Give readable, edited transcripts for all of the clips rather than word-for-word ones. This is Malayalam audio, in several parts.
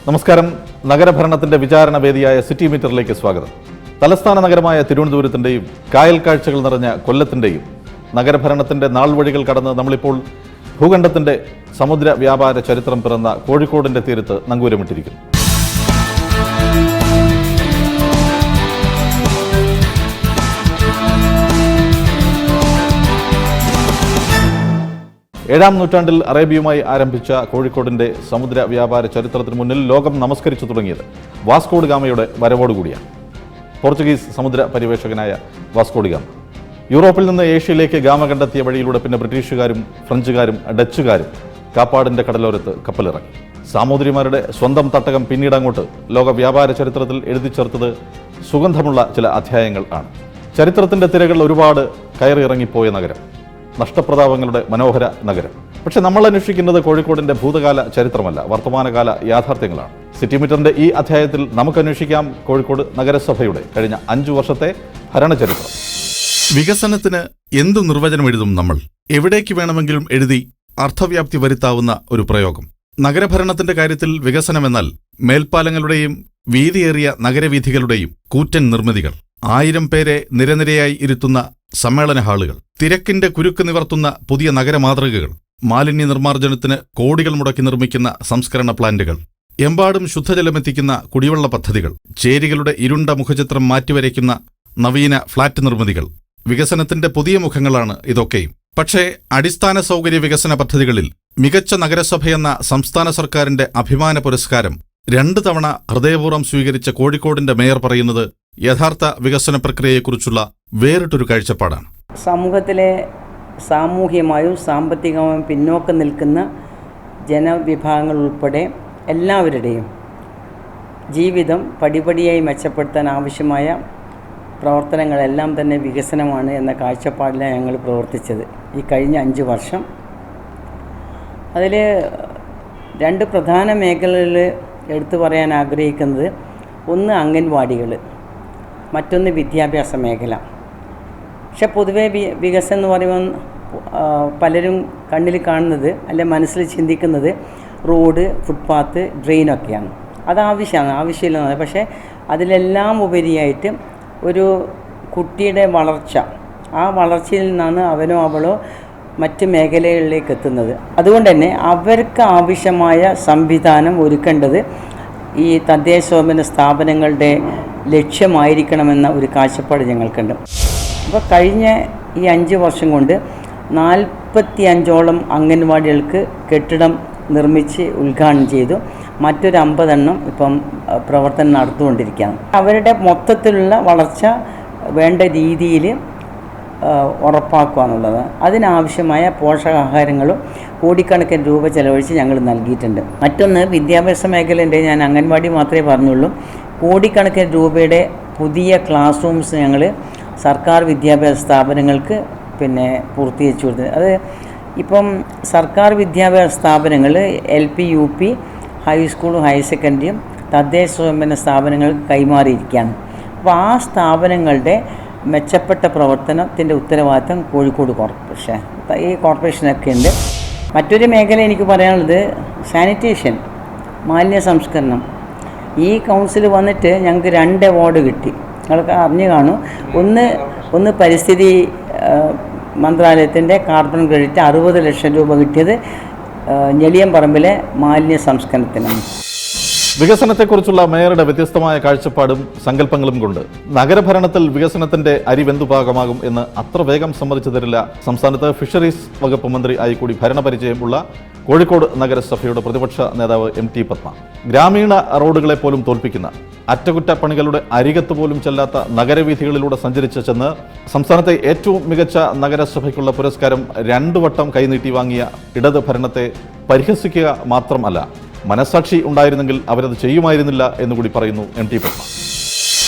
നമസ്കാരം. നഗരഭരണത്തിന്റെ വിചാരണ വേദിയായ സിറ്റി മീറ്ററിലേക്ക് സ്വാഗതം. തലസ്ഥാന നഗരമായ തിരുവനന്തപുരത്തിന്റെയും കായൽ കാഴ്ചകൾ നിറഞ്ഞ കൊല്ലത്തിന്റെയും നഗരഭരണത്തിന്റെ നാൾവഴികൾ കടന്ന് നമ്മളിപ്പോൾ ഭൂഖണ്ഡത്തിന്റെ സമുദ്ര വ്യാപാര ചരിത്രം പിറന്ന കോഴിക്കോടിന്റെ തീരത്ത് നങ്കൂരമിട്ടിരിക്കുന്നു. ഏഴാം നൂറ്റാണ്ടിൽ അറേബ്യയുമായി ആരംഭിച്ച കോഴിക്കോടിന്റെ സമുദ്ര വ്യാപാര ചരിത്രത്തിന് മുന്നിൽ ലോകം നമസ്കരിച്ചു തുടങ്ങിയത് വാസ്കോ ഡ ഗാമയുടെ വരവോടുകൂടിയാണ്. പോർച്ചുഗീസ് സമുദ്ര പര്യവേഷകനായ വാസ്കോ ഡ ഗാമ യൂറോപ്പിൽ നിന്ന് ഏഷ്യയിലേക്ക് ഗാമ കണ്ടെത്തിയ വഴിയിലൂടെ പിന്നെ ബ്രിട്ടീഷുകാരും ഫ്രഞ്ചുകാരും ഡച്ചുകാരും കാപ്പാടിന്റെ കടലോരത്ത് കപ്പലിറങ്ങി. സാമൂതിരിമാരുടെ സ്വന്തം തട്ടകം പിന്നീട് അങ്ങോട്ട് ലോക വ്യാപാര ചരിത്രത്തിൽ എഴുതി ചേർത്തത് സുഗന്ധമുള്ള ചില അധ്യായങ്ങൾ ആണ്. ചരിത്രത്തിന്റെ തിരകൾ ഒരുപാട് കയറിയിറങ്ങിപ്പോയ നഗരം, നഷ്ടപ്രതാപങ്ങളുടെ മനോഹര നഗരം. പക്ഷെ നമ്മൾ അന്വേഷിക്കുന്നത് കോഴിക്കോടിന്റെ ഭൂതകാല ചരിത്രമല്ല, വർത്തമാനകാല യാഥാർത്ഥ്യങ്ങളാണ്. സിറ്റി മീറ്ററിന്റെ ഈ അധ്യായത്തിൽ നമുക്ക് അന്വേഷിക്കാം കോഴിക്കോട് നഗരസഭയുടെ കഴിഞ്ഞ 5 വർഷത്തെ ഭരണചരിത്രം. വികസനത്തിന് എന്തു നിർവചനം എഴുതും നമ്മൾ? എവിടേക്ക് വേണമെങ്കിലും എഴുതി അർത്ഥവ്യാപ്തി വരുത്താവുന്ന ഒരു പ്രയോഗം. നഗരഭരണത്തിന്റെ കാര്യത്തിൽ വികസനമെന്നാൽ മേൽപ്പാലങ്ങളുടെയും വീതിയേറിയ നഗരവീഥികളുടെയും കൂറ്റൻ നിർമ്മിതികൾ, 1000 പേരെ നിരനിരയായി ഇരുത്തുന്ന സമ്മേളന ഹാളുകൾ, തിരക്കിന്റെ കുരുക്ക് നിവർത്തുന്ന പുതിയ നഗരമാതൃകകൾ, മാലിന്യ നിർമ്മാർജ്ജനത്തിന് കോടികൾ മുടക്കി നിർമ്മിക്കുന്ന സംസ്കരണ പ്ലാന്റുകൾ, എമ്പാടും ശുദ്ധജലമെത്തിക്കുന്ന കുടിവെള്ള പദ്ധതികൾ, ചേരികളുടെ ഇരുണ്ട മുഖചിത്രം മാറ്റിവരയ്ക്കുന്ന നവീന ഫ്ളാറ്റ് നിർമ്മിതികൾ. വികസനത്തിന്റെ പുതിയ മുഖങ്ങളാണ് ഇതൊക്കെയും. പക്ഷേ അടിസ്ഥാന സൗകര്യ വികസന പദ്ധതികളിൽ മികച്ച നഗരസഭയെന്ന സംസ്ഥാന സർക്കാരിന്റെ അഭിമാന പുരസ്കാരം 2 തവണ ഹൃദയപൂർവ്വം സ്വീകരിച്ച കോഴിക്കോടിന്റെ മേയർ പറയുന്നത് യഥാർത്ഥ വികസന പ്രക്രിയയെക്കുറിച്ചുള്ള വേറിട്ടൊരു കാഴ്ചപ്പാടാണ്. സമൂഹത്തിലെ സാമൂഹ്യമായും സാമ്പത്തികമായും പിന്നോക്കം നിൽക്കുന്ന ജനവിഭാഗങ്ങൾ ഉൾപ്പെടെ എല്ലാവരുടെയും ജീവിതം പടിപടിയായി മെച്ചപ്പെടുത്താൻ ആവശ്യമായ പ്രവർത്തനങ്ങളെല്ലാം തന്നെ വികസനമാണ് എന്ന കാഴ്ചപ്പാടിലാണ് ഞങ്ങൾ പ്രവർത്തിച്ചത് ഈ കഴിഞ്ഞ 5 വർഷം. അതിൽ 2 പ്രധാന മേഖലകളിൽ എടുത്തു പറയാൻ ആഗ്രഹിക്കുന്നത്, ഒന്ന് അംഗൻവാടികൾ, മറ്റൊന്ന് വിദ്യാഭ്യാസ മേഖല. പക്ഷെ പൊതുവേ വികസനം എന്ന് പറയുമ്പോൾ പലരും കണ്ണിൽ കാണുന്നത് അല്ലെ മനസ്സിൽ ചിന്തിക്കുന്നത് റോഡ്, ഫുട്പാത്ത്, ഡ്രെയിനൊക്കെയാണ്. അത് ആവശ്യമില്ലെന്നാണ്. പക്ഷേ അതിലെല്ലാം ഉപരിയായിട്ട് ഒരു കുട്ടിയുടെ വളർച്ച, ആ വളർച്ചയിൽ നിന്നാണ് അവനോ അവളോ മറ്റ് മേഖലകളിലേക്ക് എത്തുന്നത്. അതുകൊണ്ട് തന്നെ അവർക്ക് ആവശ്യമായ സംവിധാനം ഒരുക്കേണ്ടത് ഈ തദ്ദേശ സ്വയംഭരണ സ്ഥാപനങ്ങളുടെ ലക്ഷ്യമായിരിക്കണമെന്ന ഒരു കാഴ്ചപ്പാട് ഞങ്ങൾക്കുണ്ട്. അപ്പോൾ കഴിഞ്ഞ ഈ 5 വർഷം കൊണ്ട് 45ഓളം അംഗൻവാടികൾക്ക് കെട്ടിടം നിർമ്മിച്ച് ഉദ്ഘാടനം ചെയ്തു. മറ്റൊരു 50 എണ്ണം ഇപ്പം പ്രവർത്തനം നടത്തുകൊണ്ടിരിക്കുകയാണ്. അവരുടെ മൊത്തത്തിലുള്ള വളർച്ച വേണ്ട രീതിയിൽ ഉറപ്പാക്കുക എന്നുള്ളത്, അതിനാവശ്യമായ പോഷകാഹാരങ്ങളും കോടിക്കണക്കിന് രൂപ ചെലവഴിച്ച് ഞങ്ങൾ നൽകിയിട്ടുണ്ട്. മറ്റൊന്ന് വിദ്യാഭ്യാസ മേഖലയുടെ, ഞാൻ അംഗൻവാടി മാത്രമേ പറഞ്ഞുള്ളൂ, കോടിക്കണക്കിന് രൂപയുടെ പുതിയ ക്ലാസ് റൂംസ് ഞങ്ങൾ സർക്കാർ വിദ്യാഭ്യാസ സ്ഥാപനങ്ങൾക്ക് പൂർത്തീകരിച്ചു കൊടുത്തത്. അത് ഇപ്പം സർക്കാർ വിദ്യാഭ്യാസ സ്ഥാപനങ്ങൾ LP, UP, ഹൈസ്കൂളും ഹയർ സെക്കൻഡറിയും തദ്ദേശ സ്വയംഭരണ സ്ഥാപനങ്ങൾക്ക് കൈമാറിയിരിക്കുകയാണ്. അപ്പോൾ ആ സ്ഥാപനങ്ങളുടെ മെച്ചപ്പെട്ട പ്രവർത്തനത്തിൻ്റെ ഉത്തരവാദിത്തം കോഴിക്കോട് കോർപ്പറേഷൻ, ഈ കോർപ്പറേഷനൊക്കെ ഉണ്ട്. മറ്റൊരു മേഖല എനിക്ക് പറയാനുള്ളത് സാനിറ്റേഷൻ, മാലിന്യ സംസ്കരണം. ഈ കൗൺസിൽ വന്നിട്ട് ഞങ്ങൾക്ക് 2 അവാർഡ് കിട്ടി. നിങ്ങൾക്ക് അറിഞ്ഞു കാണും. ഒന്ന് പരിസ്ഥിതി മന്ത്രാലയത്തിൻ്റെ കാർബൺ ക്രെഡിറ്റ് 60 ലക്ഷം രൂപ കിട്ടിയത് ഞെളിയമ്പറമ്പിലെ മാലിന്യ സംസ്കരണത്തിനാണ്. വികസനത്തെക്കുറിച്ചുള്ള മേയറുടെ വ്യത്യസ്തമായ കാഴ്ചപ്പാടും സങ്കല്പങ്ങളും കൊണ്ട് നഗരഭരണത്തിൽ വികസനത്തിന്റെ അരിവെന്തു പാകമാകും എന്ന് അത്ര വേഗം സമ്മതിച്ചു തരില്ല സംസ്ഥാനത്ത് ഫിഷറീസ് വകുപ്പ് മന്ത്രി ആയി കൂടി ഭരണപരിചയമുള്ള കോഴിക്കോട് നഗരസഭയുടെ പ്രതിപക്ഷ നേതാവ് MT പത്മ. ഗ്രാമീണ റോഡുകളെ പോലും തോൽപ്പിക്കുന്ന, അറ്റകുറ്റപ്പണികളുടെ അരികത്ത് പോലും ചെല്ലാത്ത നഗരവീഥികളിലൂടെ സഞ്ചരിച്ച് ചെന്ന് സംസ്ഥാനത്തെ ഏറ്റവും മികച്ച നഗരസഭയ്ക്കുള്ള പുരസ്കാരം 2 വട്ടം കൈനീട്ടി വാങ്ങിയ ഇടത് ഭരണത്തെ പരിഹസിക്കുക മാത്രമല്ല, മനസാക്ഷി ഉണ്ടായിരുന്നെങ്കിൽ അവരത് ചെയ്യുമായിരുന്നില്ല എന്നുകൂടി പറയുന്നു MT പത്മ.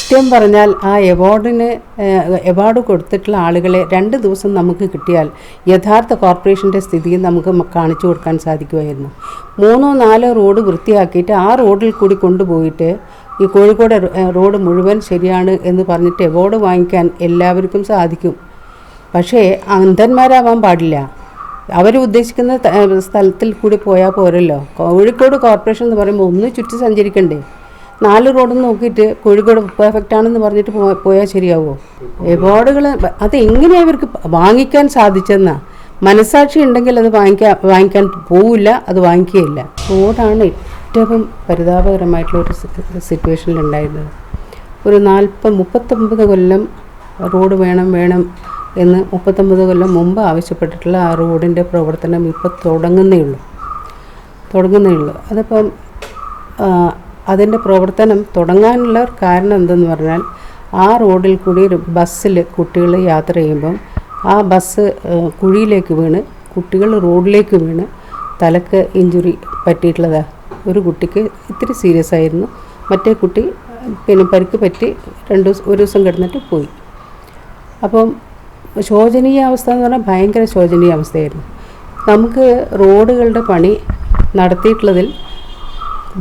സത്യം പറഞ്ഞാൽ ആ അവാർഡ് കൊടുത്തിട്ടുള്ള ആളുകളെ 2 ദിവസം നമുക്ക് കിട്ടിയാൽ യഥാർത്ഥ കോർപ്പറേഷൻ്റെ സ്ഥിതിയും നമുക്ക് കാണിച്ചു കൊടുക്കാൻ സാധിക്കുമായിരുന്നു. 3-4 റോഡ് വൃത്തിയാക്കിയിട്ട് ആ റോഡിൽ കൂടി കൊണ്ടുപോയിട്ട് ഈ കോഴിക്കോട് റോഡ് മുഴുവൻ ശരിയാണ് എന്ന് പറഞ്ഞിട്ട് അവാർഡ് വാങ്ങിക്കാൻ എല്ലാവർക്കും സാധിക്കും. പക്ഷേ അന്ധന്മാരാവാൻ പാടില്ല. അവർ ഉദ്ദേശിക്കുന്ന സ്ഥലത്തിൽ കൂടി പോയാൽ പോരല്ലോ. കോഴിക്കോട് കോർപ്പറേഷൻ എന്ന് പറയുമ്പോൾ ഒന്ന് ചുറ്റി സഞ്ചരിക്കണ്ടേ? 4 റോഡ് നോക്കിയിട്ട് കോഴിക്കോട് പെർഫെക്റ്റ് ആണെന്ന് പറഞ്ഞിട്ട് പോയാൽ ശരിയാവുമോ? എവാർഡുകൾ അത് എങ്ങനെയാണ് ഇവർക്ക് വാങ്ങിക്കാൻ സാധിച്ചെന്നാ? മനസാക്ഷി ഉണ്ടെങ്കിൽ അത് വാങ്ങിക്കാൻ പോവില്ല, അത് വാങ്ങിക്കുകയില്ല. റോഡാണ് ഏറ്റവും പരിതാപകരമായിട്ടുള്ള ഒരു സിറ്റുവേഷനിലുണ്ടായിരുന്നത്. ഒരു 39 കൊല്ലം റോഡ് വേണം എന്ന് 39 കൊല്ലം മുമ്പ് ആവശ്യപ്പെട്ടിട്ടുള്ള ആ റോഡിൻ്റെ പ്രവർത്തനം ഇപ്പോൾ തുടങ്ങുന്നേ ഉള്ളൂ. അതിപ്പം അതിൻ്റെ പ്രവർത്തനം തുടങ്ങാനുള്ള കാരണം എന്തെന്ന് പറഞ്ഞാൽ, ആ റോഡിൽ കൂടി ഒരു ബസ്സിൽ കുട്ടികൾ യാത്ര ചെയ്യുമ്പം ആ ബസ് കുഴിയിലേക്ക് വീണ് കുട്ടികൾ റോഡിലേക്ക് വീണ് തലക്ക് ഇഞ്ചുറി പറ്റിയിട്ടുള്ളതാണ്. ഒരു കുട്ടിക്ക് ഇത്തിരി സീരിയസ് ആയിരുന്നു, മറ്റേ കുട്ടി പരിക്ക് പറ്റി ഒരു ദിവസം കിടന്നിട്ട് പോയി. അപ്പം ശോചനീയ അവസ്ഥ എന്ന് പറഞ്ഞാൽ ഭയങ്കര ശോചനീയ അവസ്ഥയായിരുന്നു. നമുക്ക് റോഡുകളുടെ പണി നടത്തിയിട്ടുള്ളതിൽ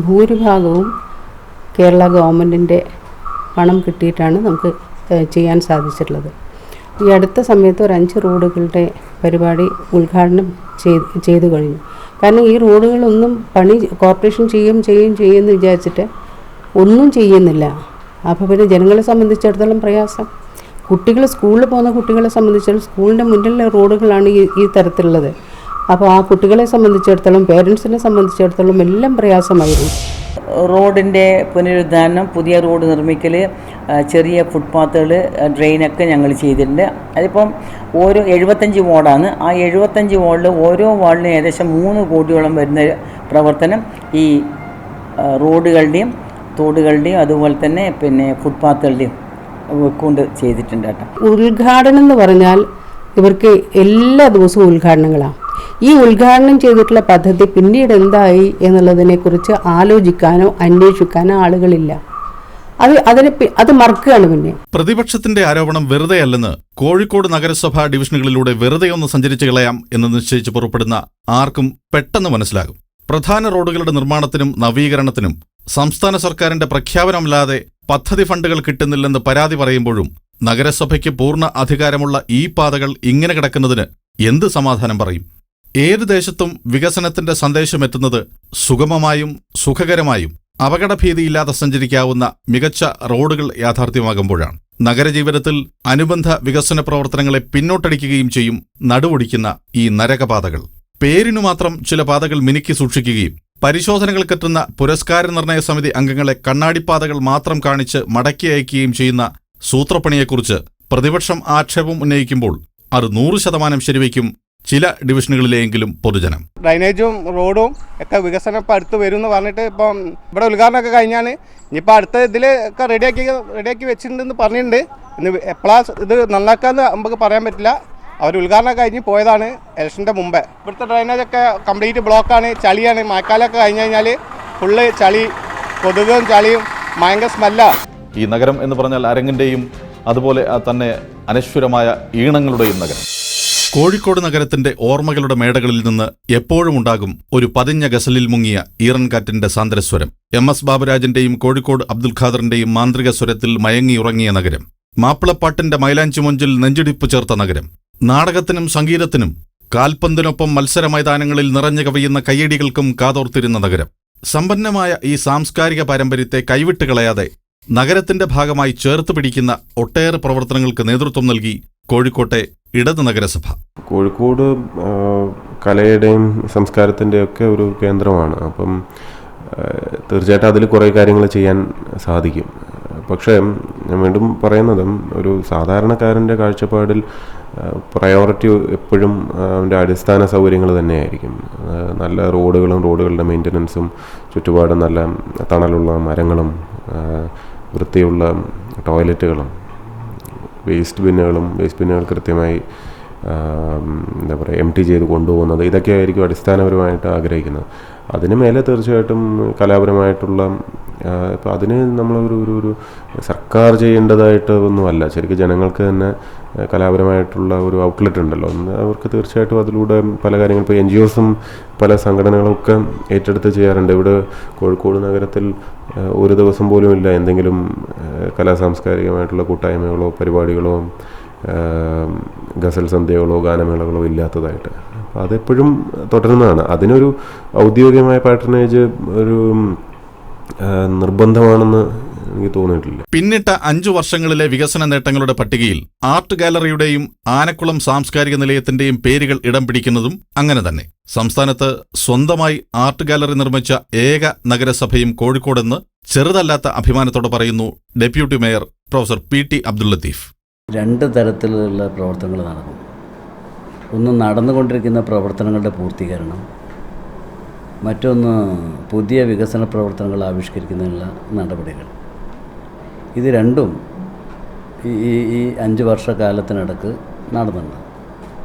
ഭൂരിഭാഗവും കേരള ഗവൺമെൻറ്റിൻ്റെ പണം കിട്ടിയിട്ടാണ് നമുക്ക് ചെയ്യാൻ സാധിച്ചിട്ടുള്ളത്. ഈ അടുത്ത സമയത്ത് ഒരു 5 റോഡുകളുടെ പരിപാടി ഉദ്ഘാടനം ചെയ്തു കഴിഞ്ഞു. കാരണം ഈ റോഡുകളൊന്നും പണി കോർപ്പറേഷൻ ചെയ്യുമെന്ന് വിചാരിച്ചിട്ട് ഒന്നും ചെയ്യുന്നില്ല. അപ്പോൾ പിന്നെ ജനങ്ങളെ സംബന്ധിച്ചിടത്തോളം പ്രയാസം. കുട്ടികൾ സ്കൂളിൽ പോകുന്ന കുട്ടികളെ സംബന്ധിച്ചിടത്തോളം സ്കൂളിൻ്റെ മുന്നിലുള്ള റോഡുകളാണ് ഈ തരത്തിലുള്ളത്. അപ്പോൾ ആ കുട്ടികളെ സംബന്ധിച്ചിടത്തോളം പേരൻസിനെ സംബന്ധിച്ചിടത്തോളം എല്ലാം പ്രയാസമായിരുന്നു. റോഡിൻ്റെ പുനരുദ്ധാരണം, പുതിയ റോഡ് നിർമ്മിക്കൽ, ചെറിയ ഫുട്പാത്തുകൾ, ഡ്രെയിനൊക്കെ ഞങ്ങൾ ചെയ്തിട്ടുണ്ട്. അതിപ്പം 75 വാർഡാണ്. ആ 75 വാർഡിൽ ഓരോ വാർഡിലും ഏകദേശം 3 കോടിയോളം വരുന്ന പ്രവർത്തനം ഈ റോഡുകളുടെയും തോടുകളുടെയും അതുപോലെ തന്നെ ഫുട്പാത്തുകളുടെയും കൊണ്ട് ചെയ്തിട്ടുണ്ട് കേട്ടോ. ഉദ്ഘാടനം എന്ന് പറഞ്ഞാൽ ഇവർക്ക് എല്ലാ ദിവസവും ഉദ്ഘാടനങ്ങളാണ്. ഈ ഉദ്ഘാടനം ചെയ്തിട്ടുള്ള പദ്ധതി പിന്നീട് എന്തായി എന്നുള്ളതിനെക്കുറിച്ച് ആലോചിക്കാനോ അന്വേഷിക്കാനോ ആളുകളില്ല. അത് മറക്കുകയാണ്. പിന്നെ പ്രതിപക്ഷത്തിന്റെ ആരോപണം വെറുതെയല്ലെന്ന് കോഴിക്കോട് നഗരസഭാ ഡിവിഷനുകളിലൂടെ വെറുതെ ഒന്ന് സഞ്ചരിച്ചു കളയാം എന്ന് നിശ്ചയിച്ച് പുറപ്പെടുന്ന ആർക്കും പെട്ടെന്ന് മനസ്സിലാകും. പ്രധാന റോഡുകളുടെ നിർമ്മാണത്തിനും നവീകരണത്തിനും സംസ്ഥാന സർക്കാരിന്റെ പ്രഖ്യാപനമില്ലാതെ പദ്ധതി ഫണ്ടുകൾ കിട്ടുന്നില്ലെന്ന് പരാതി പറയുമ്പോഴും നഗരസഭയ്ക്ക് പൂർണ്ണ അധികാരമുള്ള ഈ പാതകൾ ഇങ്ങനെ കിടക്കുന്നതിന് എന്ത് സമാധാനം പറയും? ഏത് ദേശത്തും വികസനത്തിന്റെ സന്ദേശമെത്തുന്നത് സുഗമമായും സുഖകരമായും അപകടഭീതിയില്ലാതെ സഞ്ചരിക്കാവുന്ന മികച്ച റോഡുകൾ യാഥാർത്ഥ്യമാകുമ്പോഴാണ്. നഗരജീവിതത്തിൽ അനുബന്ധ വികസന പ്രവർത്തനങ്ങളെ പിന്നോട്ടടിക്കുകയും ചെയ്യും നടുവൊടിക്കുന്ന ഈ നരകപാതകൾ. പേരിനു മാത്രം ചില പാതകൾ മിനുക്കി സൂക്ഷിക്കുകയും പരിശോധനകൾക്കെത്തുന്ന പുരസ്കാര നിർണയ സമിതി അംഗങ്ങളെ കണ്ണാടിപ്പാതകൾ മാത്രം കാണിച്ച് മടക്കി അയക്കുകയും ചെയ്യുന്ന സൂത്രപ്പണിയെക്കുറിച്ച് പ്രതിപക്ഷം ആക്ഷേപം ഉന്നയിക്കുമ്പോൾ അത് 100% ശരിവയ്ക്കും ചില ഡിവിഷനുകളിലെങ്കിലും പൊതുജനം. ഡ്രൈനേജും റോഡും ഒക്കെ വികസനം ഇപ്പം അടുത്ത് വരും എന്ന് പറഞ്ഞിട്ട് ഇപ്പം ഇവിടെ ഉദ്ഘാടനമൊക്കെ കഴിഞ്ഞാണ്. ഇനിയിപ്പോൾ അടുത്ത ഇതിലൊക്കെ റെഡിയാക്കി വെച്ചിട്ടുണ്ടെന്ന് പറഞ്ഞിട്ടുണ്ട്. ഇന്ന് എപ്പോഴാണ് ഇത് നന്നാക്കാമെന്ന് നമുക്ക് പറയാൻ പറ്റില്ല. അവർ ഉദ്ഘാടനം കഴിഞ്ഞ് പോയതാണ് ഇലക്ഷൻ്റെ മുമ്പേ. ഇവിടുത്തെ ഡ്രൈനേജൊക്കെ കംപ്ലീറ്റ് ബ്ലോക്കാണ്, ചളിയാണ്. മഴക്കാലമൊക്കെ കഴിഞ്ഞ് കഴിഞ്ഞാൽ ഫുള്ള് ചളി, കൊതുകും ചളിയും, ഭയങ്കര സ്മെല്ലാണ്. ഈ നഗരം എന്ന് പറഞ്ഞാൽ അരങ്ങിൻ്റെയും അതുപോലെ തന്നെ അനശ്വരമായ ഈണങ്ങളുടെയും നഗരം. കോഴിക്കോട് നഗരത്തിന്റെ ഓർമ്മകളുടെ മേടകളിൽ നിന്ന് എപ്പോഴും ഉണ്ടാകും ഒരു പതിഞ്ഞ ഗസലിൽ മുങ്ങിയ ഈറൻകാറ്റിന്റെ സാന്ദ്രസ്വരം. MS ബാബുരാജിന്റെയും കോഴിക്കോട് അബ്ദുൽ ഖാദറിന്റെയും മാന്ത്രിക സ്വരത്തിൽ മയങ്ങിയുറങ്ങിയ നഗരം. മാപ്പിളപ്പാട്ടിന്റെ മൈലാഞ്ചി മൊഞ്ചിൽ നെഞ്ചിടിപ്പ് ചേർത്ത നഗരം. നാടകത്തിനും സംഗീതത്തിനും കാൽപന്തിനൊപ്പം മത്സര മൈതാനങ്ങളിൽ നിറഞ്ഞു കവിയുന്ന കയ്യടികൾക്കും കാതോർത്തിരുന്ന നഗരം. സമ്പന്നമായ ഈ സാംസ്കാരിക പാരമ്പര്യത്തെ കൈവിട്ട് കളയാതെ നഗരത്തിന്റെ ഭാഗമായി ചേർത്ത് പിടിക്കുന്ന ഒട്ടേറെ പ്രവർത്തനങ്ങൾക്ക് നേതൃത്വം നൽകി കോഴിക്കോട്ടെ ഇടത് നഗരസഭ. കോഴിക്കോട് കലയുടെയും സംസ്കാരത്തിൻ്റെയും ഒക്കെ ഒരു കേന്ദ്രമാണ്. അപ്പം തീർച്ചയായിട്ടും അതിൽ കുറേ കാര്യങ്ങൾ ചെയ്യാൻ സാധിക്കും. പക്ഷേ ഞാൻ വീണ്ടും പറയുന്നതും ഒരു സാധാരണക്കാരൻ്റെ കാഴ്ചപ്പാടിൽ പ്രയോറിറ്റി എപ്പോഴും അവൻ്റെ അടിസ്ഥാന സൗകര്യങ്ങൾ തന്നെയായിരിക്കും. നല്ല റോഡുകളും റോഡുകളുടെ മെയിൻ്റനൻസും ചുറ്റുപാടും നല്ല തണലുള്ള മരങ്ങളും വൃത്തിയുള്ള ടോയ്ലറ്റുകളും വേസ്റ്റ് ബിന്നുകൾ കൃത്യമായി എന്താ പറയുക എംപ്റ്റി ചെയ്ത് കൊണ്ടുപോകുന്നത്, ഇതൊക്കെയായിരിക്കും അടിസ്ഥാനപരമായിട്ട് ആഗ്രഹിക്കുന്നത്. അതിന് മേലെ തീർച്ചയായിട്ടും കലാപരമായിട്ടുള്ള ഇപ്പം അതിന് നമ്മളൊരു സർക്കാർ ചെയ്യേണ്ടതായിട്ട് ഒന്നുമല്ല. ശരിക്കും ജനങ്ങൾക്ക് തന്നെ കലാപരമായിട്ടുള്ള ഒരു ഔട്ട്ലെറ്റ് ഉണ്ടല്ലോ, അവർക്ക് തീർച്ചയായിട്ടും അതിലൂടെ പല കാര്യങ്ങൾ ഇപ്പോൾ NGOസും പല സംഘടനകളൊക്കെ ഏറ്റെടുത്ത് ചെയ്യാറുണ്ട്. ഇവിടെ കോഴിക്കോട് നഗരത്തിൽ ഒരു ദിവസം പോലും ഇല്ല എന്തെങ്കിലും കലാസാംസ്കാരികമായിട്ടുള്ള കൂട്ടായ്മകളോ പരിപാടികളോ ഗസൽ സന്ധ്യകളോ ഗാനമേളകളോ ഇല്ലാത്തതായിട്ട്. അതെപ്പോഴും തുടരുന്നതാണ്. അതിനൊരു ഔദ്യോഗികമായ പാട്രണേജ് ഒരു നിർബന്ധമാണെന്ന് എനിക്ക് തോന്നിയിട്ടില്ല. പിന്നിട്ട 5 വർഷങ്ങളിലെ വികസന നേട്ടങ്ങളുടെ പട്ടികയിൽ ആർട്ട് ഗാലറിയുടെയും ആനക്കുളം സാംസ്കാരിക നിലയത്തിന്റെയും പേരുകൾ ഇടം പിടിക്കുന്നതും അങ്ങനെ തന്നെ. സംസ്ഥാനത്ത് സ്വന്തമായി ആർട്ട് ഗാലറി നിർമ്മിച്ച ഏക നഗരസഭയും കോഴിക്കോടെന്ന് ചെറുതല്ലാത്ത അഭിമാനത്തോടെ പറയുന്നു deputy mayor professor PT Abdul Latheef. 2 തരത്തിലുള്ള പ്രവർത്തനങ്ങൾ നടക്കും. ഒന്ന് നടന്നുകൊണ്ടിരിക്കുന്ന പ്രവർത്തനങ്ങളുടെ പൂർത്തീകരണം, മറ്റൊന്ന് പുതിയ വികസന പ്രവർത്തനങ്ങൾ ആവിഷ്കരിക്കുന്നതിനുള്ള നടപടികൾ. ഇത് രണ്ടും ഈ 5 വർഷക്കാലത്തിനടക്ക് നടന്നുണ്ട്.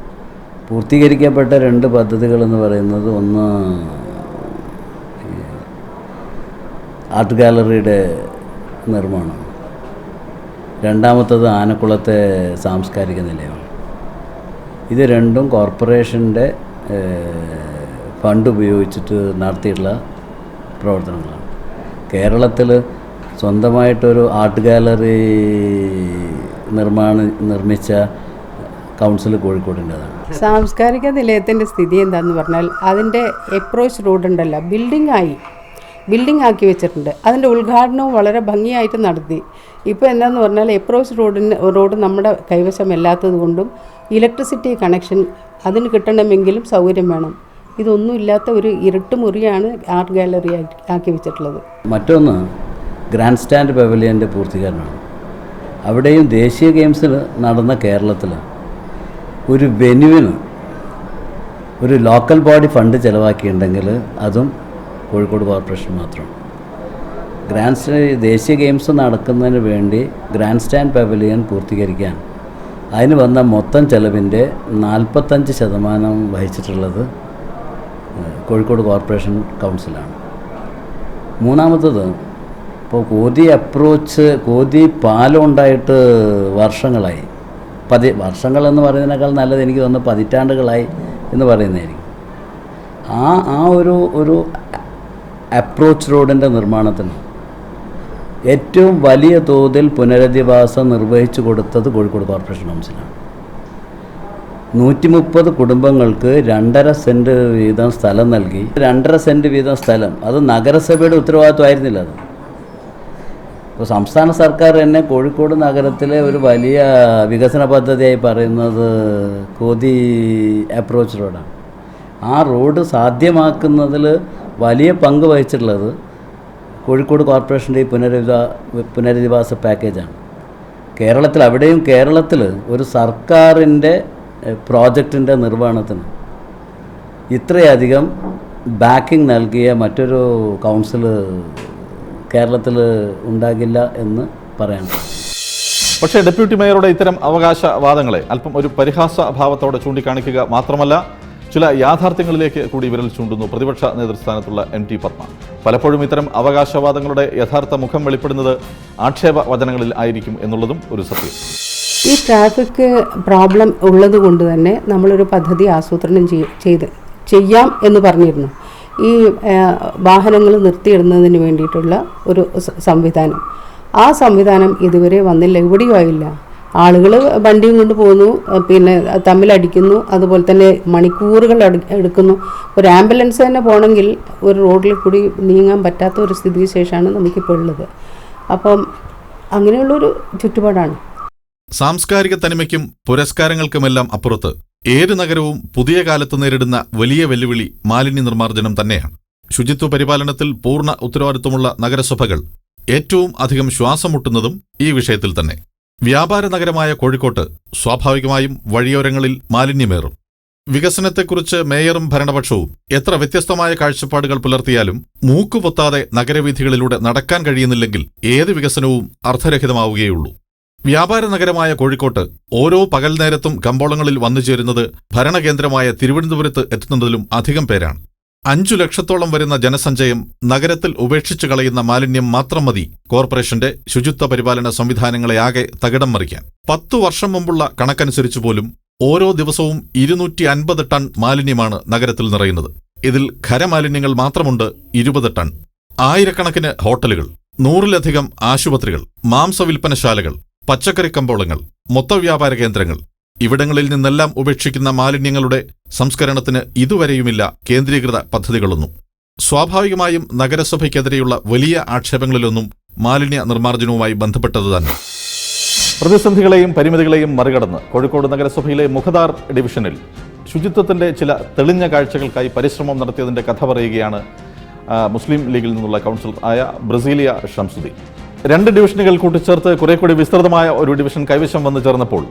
പൂർത്തീകരിക്കപ്പെട്ട 2 പദ്ധതികളെന്ന് പറയുന്നത് ഒന്ന് ആർട്ട് ഗാലറിയുടെ നിർമ്മാണം, രണ്ടാമത്തത് ആനക്കുളത്തെ സാംസ്കാരിക നിലയമാണ്. ഇത് രണ്ടും കോർപ്പറേഷൻ്റെ ഫണ്ട് ഉപയോഗിച്ചിട്ട് നടത്തിയിട്ടുള്ള പ്രവർത്തനങ്ങളാണ്. കേരളത്തിൽ സ്വന്തമായിട്ടൊരു ആർട്ട് ഗാലറി നിർമ്മിച്ച കൗൺസിൽ കോഴിക്കോടിൻ്റെതാണ്. സാംസ്കാരിക നിലയത്തിൻ്റെ സ്ഥിതി എന്താണെന്ന് പറഞ്ഞാൽ അതിൻ്റെ അപ്രോച്ച് റോഡ് ഉണ്ടല്ലോ, ബിൽഡിംഗ് ആക്കി വെച്ചിട്ടുണ്ട്. അതിൻ്റെ ഉദ്ഘാടനവും വളരെ ഭംഗിയായിട്ട് നടത്തി. ഇപ്പോൾ എന്താണെന്ന് പറഞ്ഞാൽ അപ്രോച്ച് റോഡ് നമ്മുടെ കൈവശമല്ലാത്തത് കൊണ്ടും ഇലക്ട്രിസിറ്റി കണക്ഷൻ അതിന് കിട്ടണമെങ്കിലും സൗകര്യം വേണം. ഇതൊന്നും ഇല്ലാത്ത ഒരു ഇരുട്ട് മുറിയാണ് ആർട്ട് ഗാലറി ആക്കി വെച്ചിട്ടുള്ളത്. മറ്റൊന്ന് ഗ്രാൻഡ് സ്റ്റാൻഡ് പവലിയൻ്റെ പൂർത്തീകരണമാണ്. അവിടെയും ദേശീയ ഗെയിംസിൽ നടന്ന കേരളത്തിൽ ഒരു വെന്യൂവിന് ഒരു ലോക്കൽ ബോഡി ഫണ്ട് ചിലവാക്കിയിട്ടുണ്ടെങ്കിൽ അതും കോഴിക്കോട് കോർപ്പറേഷൻ മാത്രമാണ്. ദേശീയ ഗെയിംസ് നടക്കുന്നതിന് വേണ്ടി ഗ്രാൻഡ് സ്റ്റാൻഡ് പവലിയൻ പൂർത്തീകരിക്കാൻ അതിന് വന്ന മൊത്തം ചെലവിൻ്റെ 45% വഹിച്ചിട്ടുള്ളത് കോഴിക്കോട് കോർപ്പറേഷൻ കൗൺസിലാണ്. മൂന്നാമത്തത് ഇപ്പോൾ കോതി പാലം ഉണ്ടായിട്ട് വർഷങ്ങളായി. വർഷങ്ങളെന്ന് പറയുന്നതിനേക്കാൾ നല്ലത് എനിക്ക് തോന്നുന്നു പതിറ്റാണ്ടുകളായി എന്ന് പറയുന്നതായിരിക്കും. ആ ഒരു അപ്രോച്ച് റോഡിൻ്റെ നിർമ്മാണത്തിന് ഏറ്റവും വലിയ തോതിൽ പുനരധിവാസം നിർവഹിച്ചു കൊടുത്തത് കോഴിക്കോട് കോർപ്പറേഷൻ കൗൺസിലാണ്. 130 കുടുംബങ്ങൾക്ക് 2.5 സെൻറ്റ് വീതം സ്ഥലം നൽകി. 2.5 സെൻറ്റ് വീതം സ്ഥലം അത് നഗരസഭയുടെ ഉത്തരവാദിത്വമായിരുന്നില്ല. അത് ഇപ്പോൾ സംസ്ഥാന സർക്കാർ തന്നെ കോഴിക്കോട് നഗരത്തിലെ ഒരു വലിയ വികസന പദ്ധതിയായി പറയുന്നത് കോതി അപ്രോച്ച് റോഡാണ്. ആ റോഡ് സാധ്യമാക്കുന്നതിൽ വലിയ പങ്ക് വഹിച്ചിട്ടുള്ളത് കോഴിക്കോട് കോർപ്പറേഷൻ്റെ ഈ പുനരധിവാസ പാക്കേജാണ്. കേരളത്തിൽ ഒരു സർക്കാരിൻ്റെ പ്രോജക്റ്റിൻ്റെ നിർവ്വഹണത്തിന് ഇത്രയധികം ബാക്കിംഗ് നൽകിയ മറ്റൊരു കൗൺസിൽ കേരളത്തിൽ ഉണ്ടാകില്ല എന്ന് പറയാൻ. പക്ഷേ ഡെപ്യൂട്ടി മേയറുടെ ഇത്തരം അവകാശവാദങ്ങളെ അല്പം ഒരു പരിഹാസഭാവത്തോടെ ചൂണ്ടിക്കാണിക്കുക മാത്രമല്ല, ചില യാഥാർത്ഥ്യങ്ങളിലേക്ക് കൂടി വിരൽ ചൂണ്ടുന്നു പ്രതിപക്ഷ നേതൃസ്ഥാനത്തുള്ള MT പത്മ. പലപ്പോഴും ഇത്തരം അവകാശവാദങ്ങളുടെ യഥാർത്ഥ മുഖം വെളിപ്പെടുന്നത് ആക്ഷേപ വചനങ്ങളിൽ ആയിരിക്കും എന്നുള്ളതും ഒരു സത്യം. ഈ ട്രാഫിക് പ്രോബ്ലം ഉള്ളത് കൊണ്ട് തന്നെ നമ്മളൊരു പദ്ധതി ആസൂത്രണം ചെയ്യാം എന്ന് പറഞ്ഞിരുന്നു. ഈ വാഹനങ്ങൾ നിർത്തിയിടുന്നതിന് വേണ്ടിയിട്ടുള്ള ഒരു സംവിധാനം. ആ സംവിധാനം ഇതുവരെ വന്നില്ല, എവിടെയും ആയില്ല. ആളുകൾ വണ്ടിയും കൊണ്ട് പോകുന്നു, പിന്നെ തമ്മിലടിക്കുന്നു, അതുപോലെ തന്നെ മണിക്കൂറുകൾ എടുക്കുന്നു. ഒരു ആംബുലൻസ് തന്നെ പോകണമെങ്കിൽ ഒരു റോഡിൽ കൂടി നീങ്ങാൻ പറ്റാത്ത ഒരു സ്ഥിതിവിശേഷമാണ് നമുക്കിപ്പോൾ ഉള്ളത്. അപ്പം അങ്ങനെയുള്ളൊരു ചുറ്റുപാടാണ്. സാംസ്കാരിക തനിമയ്ക്കും പുരസ്കാരങ്ങൾക്കുമെല്ലാം അപ്പുറത്ത് ഏത് നഗരവും പുതിയ കാലത്ത് നേരിടുന്ന വലിയ വെല്ലുവിളി മാലിന്യ നിർമ്മാർജ്ജനം തന്നെയാണ്. ശുചിത്വ പരിപാലനത്തിൽ പൂർണ്ണ ഉത്തരവാദിത്വമുള്ള നഗരസഭകൾ ഏറ്റവും അധികം ശ്വാസം മുട്ടുന്നതും ഈ വിഷയത്തിൽ തന്നെ. വ്യാപാര നഗരമായ കോഴിക്കോട്ട് സ്വാഭാവികമായും വഴിയോരങ്ങളിൽ മാലിന്യമേറും. വികസനത്തെക്കുറിച്ച് മേയറും ഭരണപക്ഷവും എത്ര വ്യത്യസ്തമായ കാഴ്ചപ്പാടുകൾ പുലർത്തിയാലും മൂക്കുപൊത്താതെ നഗരവീഥികളിലൂടെ നടക്കാൻ കഴിയുന്നില്ലെങ്കിൽ ഏത് വികസനവും അർത്ഥരഹിതമാവുകയുള്ളൂ. വ്യാപാര നഗരമായ കോഴിക്കോട്ട് ഓരോ പകൽ നേരത്തും കമ്പോളങ്ങളിൽ വന്നുചേരുന്നത് ഭരണകേന്ദ്രമായ തിരുവനന്തപുരത്ത് എത്തുന്നതിലും അധികം പേരാണ്. 5 ലക്ഷത്തോളം വരുന്ന ജനസഞ്ചയം നഗരത്തിൽ ഉപേക്ഷിച്ചു കളയുന്ന മാലിന്യം മാത്രം മതി കോർപ്പറേഷന്റെ ശുചിത്വ പരിപാലന സംവിധാനങ്ങളെ ആകെ തകിടം മറിക്കാൻ. 10 വർഷം മുമ്പുള്ള കണക്കനുസരിച്ച് പോലും ഓരോ ദിവസവും 250 ടൺ മാലിന്യമാണ് നഗരത്തിൽ നിറയുന്നത്. ഇതിൽ ഖരമാലിന്യങ്ങൾ മാത്രമുണ്ട് 20 ടൺ. ആയിരക്കണക്കിന് ഹോട്ടലുകൾ, 100-ലധികം ആശുപത്രികൾ, മാംസവിൽപ്പനശാലകൾ, പച്ചക്കറി കമ്പോളങ്ങൾ, മൊത്തവ്യാപാര കേന്ദ്രങ്ങൾ, ഇവിടങ്ങളിൽ നിന്നെല്ലാം ഉപേക്ഷിക്കുന്ന മാലിന്യങ്ങളുടെ സംസ്കരണത്തിന് ഇതുവരെയുമില്ല കേന്ദ്രീകൃത പദ്ധതികളൊന്നും. സ്വാഭാവികമായും നഗരസഭയ്ക്കെതിരെയുള്ള വലിയ ആക്ഷേപങ്ങളിലൊന്നും മാലിന്യ നിർമ്മാർജ്ജനവുമായി ബന്ധപ്പെട്ടത് തന്നെ. പ്രതിസന്ധികളെയും പരിമിതികളെയും മറികടന്ന് കോഴിക്കോട് നഗരസഭയിലെ മുഖദാർ ഡിവിഷനിൽ ശുചിത്വത്തിന്റെ ചില തെളിഞ്ഞ കാഴ്ചകൾക്കായി പരിശ്രമം നടത്തിയതിന്റെ കഥ പറയുകയാണ് മുസ്ലിം ലീഗിൽ നിന്നുള്ള കൗൺസിലർ ആയ ബ്രസീലിയ ഷംസുദ്ദീൻ. 2 ഡിവിഷനുകൾ കൂട്ടിച്ചേർത്ത് കുറെ കൂടി വിസ്തൃതമായ ഒരു ഡിവിഷൻ കൈവശം വന്നു ചേർന്നപ്പോൾ